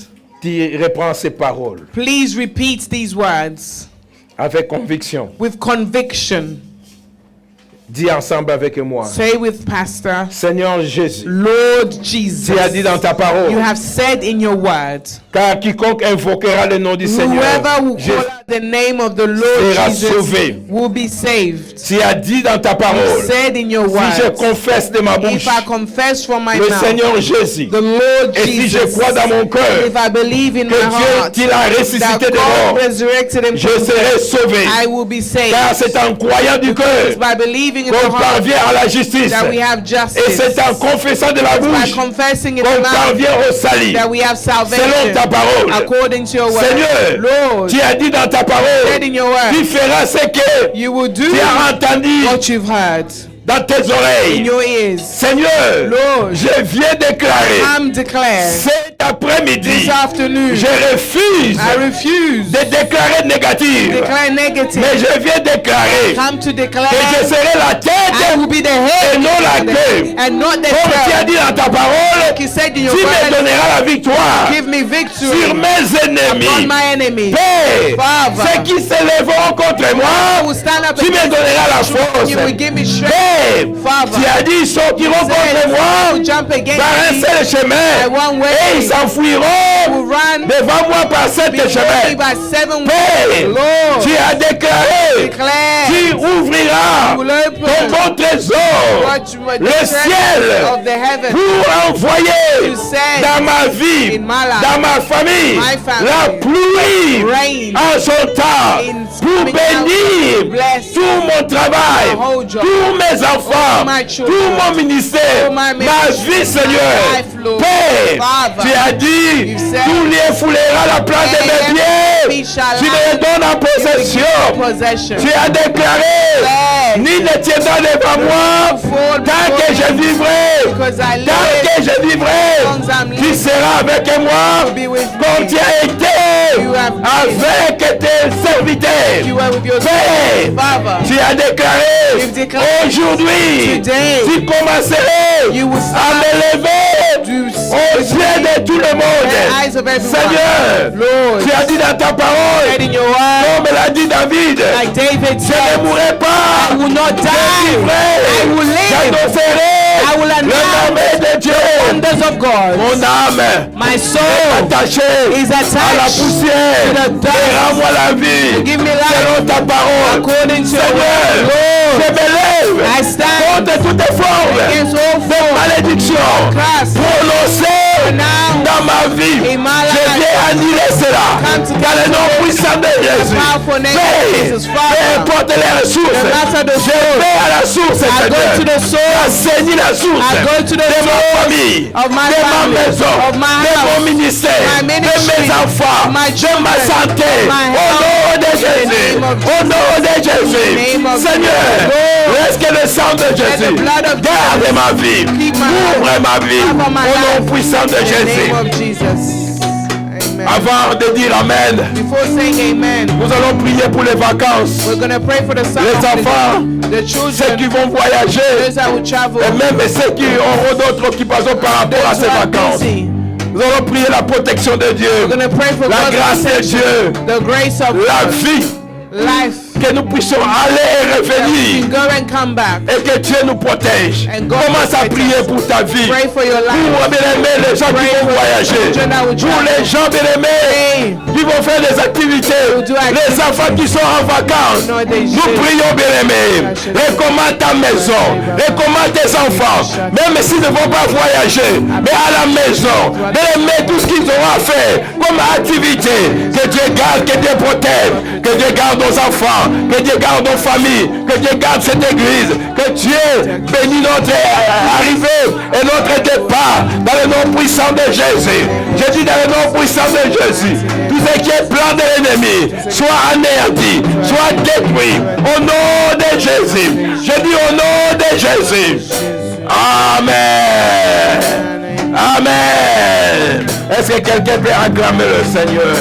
Tu reprends ces paroles Please repeat these words avec conviction. with conviction. Dis ensemble avec moi. Say with Pastor, Seigneur Jésus, Lord Jesus, tu as dit dans ta parole, you have said in your word, car quiconque invoquera le nom du Seigneur whoever will Jésus, call out the name of the Lord sera Jesus sauvé. will be saved. Tu as dit dans ta You parole, said in your si je word, confesse de ma bouche if I confess from my le mouth Seigneur Jésus, the Lord et si je Jesus, crois dans mon cœur if I believe in que my heart Dieu a that ressuscité de God mort, resurrected him je from serai death, sauvé. I will be saved. Car c'est en croyant du cœur It's by believing in the qu'on heart parvient à la justice. that we have Et justice. c'est en confessant de la By bouche confessing in qu'on the mouth parvient au salut. that we have Selon salvation. ta parole. According to your word. Seigneur, Lord, tu as dit dans ta said parole, in your word, tu feras ce que you will do tu as entendu. what you've heard. dans tes in oreilles. your ears. Seigneur, Lord, je viens déclarer I'm declared cet après-midi, this afternoon, je refuse I refuse de déclarer négatif, declare negative. mais je viens déclarer Come to declare que je serai la I tête will be the et head non la queue. and not the Comme tu as tail. dit dans ta parole, Like you said in your tu me word, donneras la victoire give me sur victory mes ennemis. upon my enemies. Père, Father, ceux qui s'élèveront contre I moi, will stand up tu me against donneras la you. force. You will give me strength. Père, Father, tu as dit, ils sortiront contre said, moi will jump against par un me seul chemin by one way. et ils will s'enfuiront run devant moi par sept before me chemins. by 7 Père, ways. Lord, tu as déclaré, declare tu ouvriras will ton open bon trésor, the le ciel, of the heaven pour envoyer to send dans ma vie, in my life, dans ma famille, my family, la pluie rain en son temps in pour coming out, bénir bless tout mon travail, my whole job, tous mes enfants, all my children, tout mon ministère, all my ma ministry, vie, Seigneur. my life, Lord. Père, Father, tu as dit, you said, tout lieu foulera la plante de mes every pieds. feet shall Tu me lie, donnes en possession. possession. Tu as déclaré, Yes. ni ne tiendra devant moi, Fall tant que before je me, vivrai, because I tant live, que je vivrai, as long as I'm tu living, seras avec moi, be with comme me. tu as été You have been. avec tes serviteurs. You were with your Père, Father. tu as déclaré, You've declared aujourd'hui, today, tu commencerai you will à start m'élever to aux yeux de tout le monde. the eyes of everyone. Seigneur, Lord, tu as dit dans ta said parole, in your word, comme l'a dit David, like David je said, ne mourrai pas, I will not je die, I will vivrai, live, j'annoncerai I will le nom announce de Dieu. wonders of God. Mon âme My est soul attachée is à la attached poussière to the dust. et rends-moi la vie Give me life selon ta parole. according to your Seigneur, word. je m'élève I stand contre toute forme against all de forms malédiction curse prononcée pronounced dans ma vie. in my Je life. viens annuler cela Come to dans le nom puissant de Jésus. powerful name of Père, Jesus, peu Father. importe les ressources, No matter the je source, vais à la source, I go Seigneur. to the source. Assainis la source I go to the de ma source famille, of my de ma family, maison, of my de mon house, ministère, my de ministry, mes enfants, my de children, ma santé. my Au nom de health, in the Jésus, name of au nom de Jésus, name of Seigneur, Jesus. laisse que le sang de Jésus blood of garde Jesus ma vie, keep my ouvre ma vie, cover my au nom life. puissant de In the Jésus. name of Jesus. Amen. Avant de dire Amen, Before saying amen, nous allons prier pour les vacances. we're going to pray for the Les summer enfants, holidays, the ceux qui children, vont voyager, those that will travel, et même ceux qui auront d'autres occupations par rapport à those ces who are vacances. busy. Nous allons prier la protection de Dieu, We're going to pray for la God's grâce de protection, Dieu, the grace of la God, vie, life, que nous puissions aller et that we can revenir go and come back. et que Dieu nous protège. And God Commence à protect prier us. pour ta vie. Pray for your life. Pour bien-aimés, les gens qui Pray vont for voyager. children that will Pour travel. les gens bien-aimés Pray. qui vont faire des activités. Will do activities. Les enfants qui sont en vacances. No, they Nous should. prions bien-aimés. Recommande ta maison. Recommande tes enfants. Même s'ils ne vont pas voyager. Mais à la maison. Bien-aimés, tout ce qu'ils auront à faire comme activité. Que Dieu garde, que Dieu protège. Que Dieu garde nos enfants. Que Dieu garde nos familles. Que Dieu garde cette église. Que Dieu bénisse notre arrivée et notre départ. Dans le nom puissant de Jésus. Je dis dans le nom puissant de Jésus. Tout ce qui est plan de l'ennemi soit anéanti, soit détruit. Au nom de Jésus. Je dis au nom de Jésus. Amen. Amen. Est-ce que quelqu'un peut acclamer le Seigneur?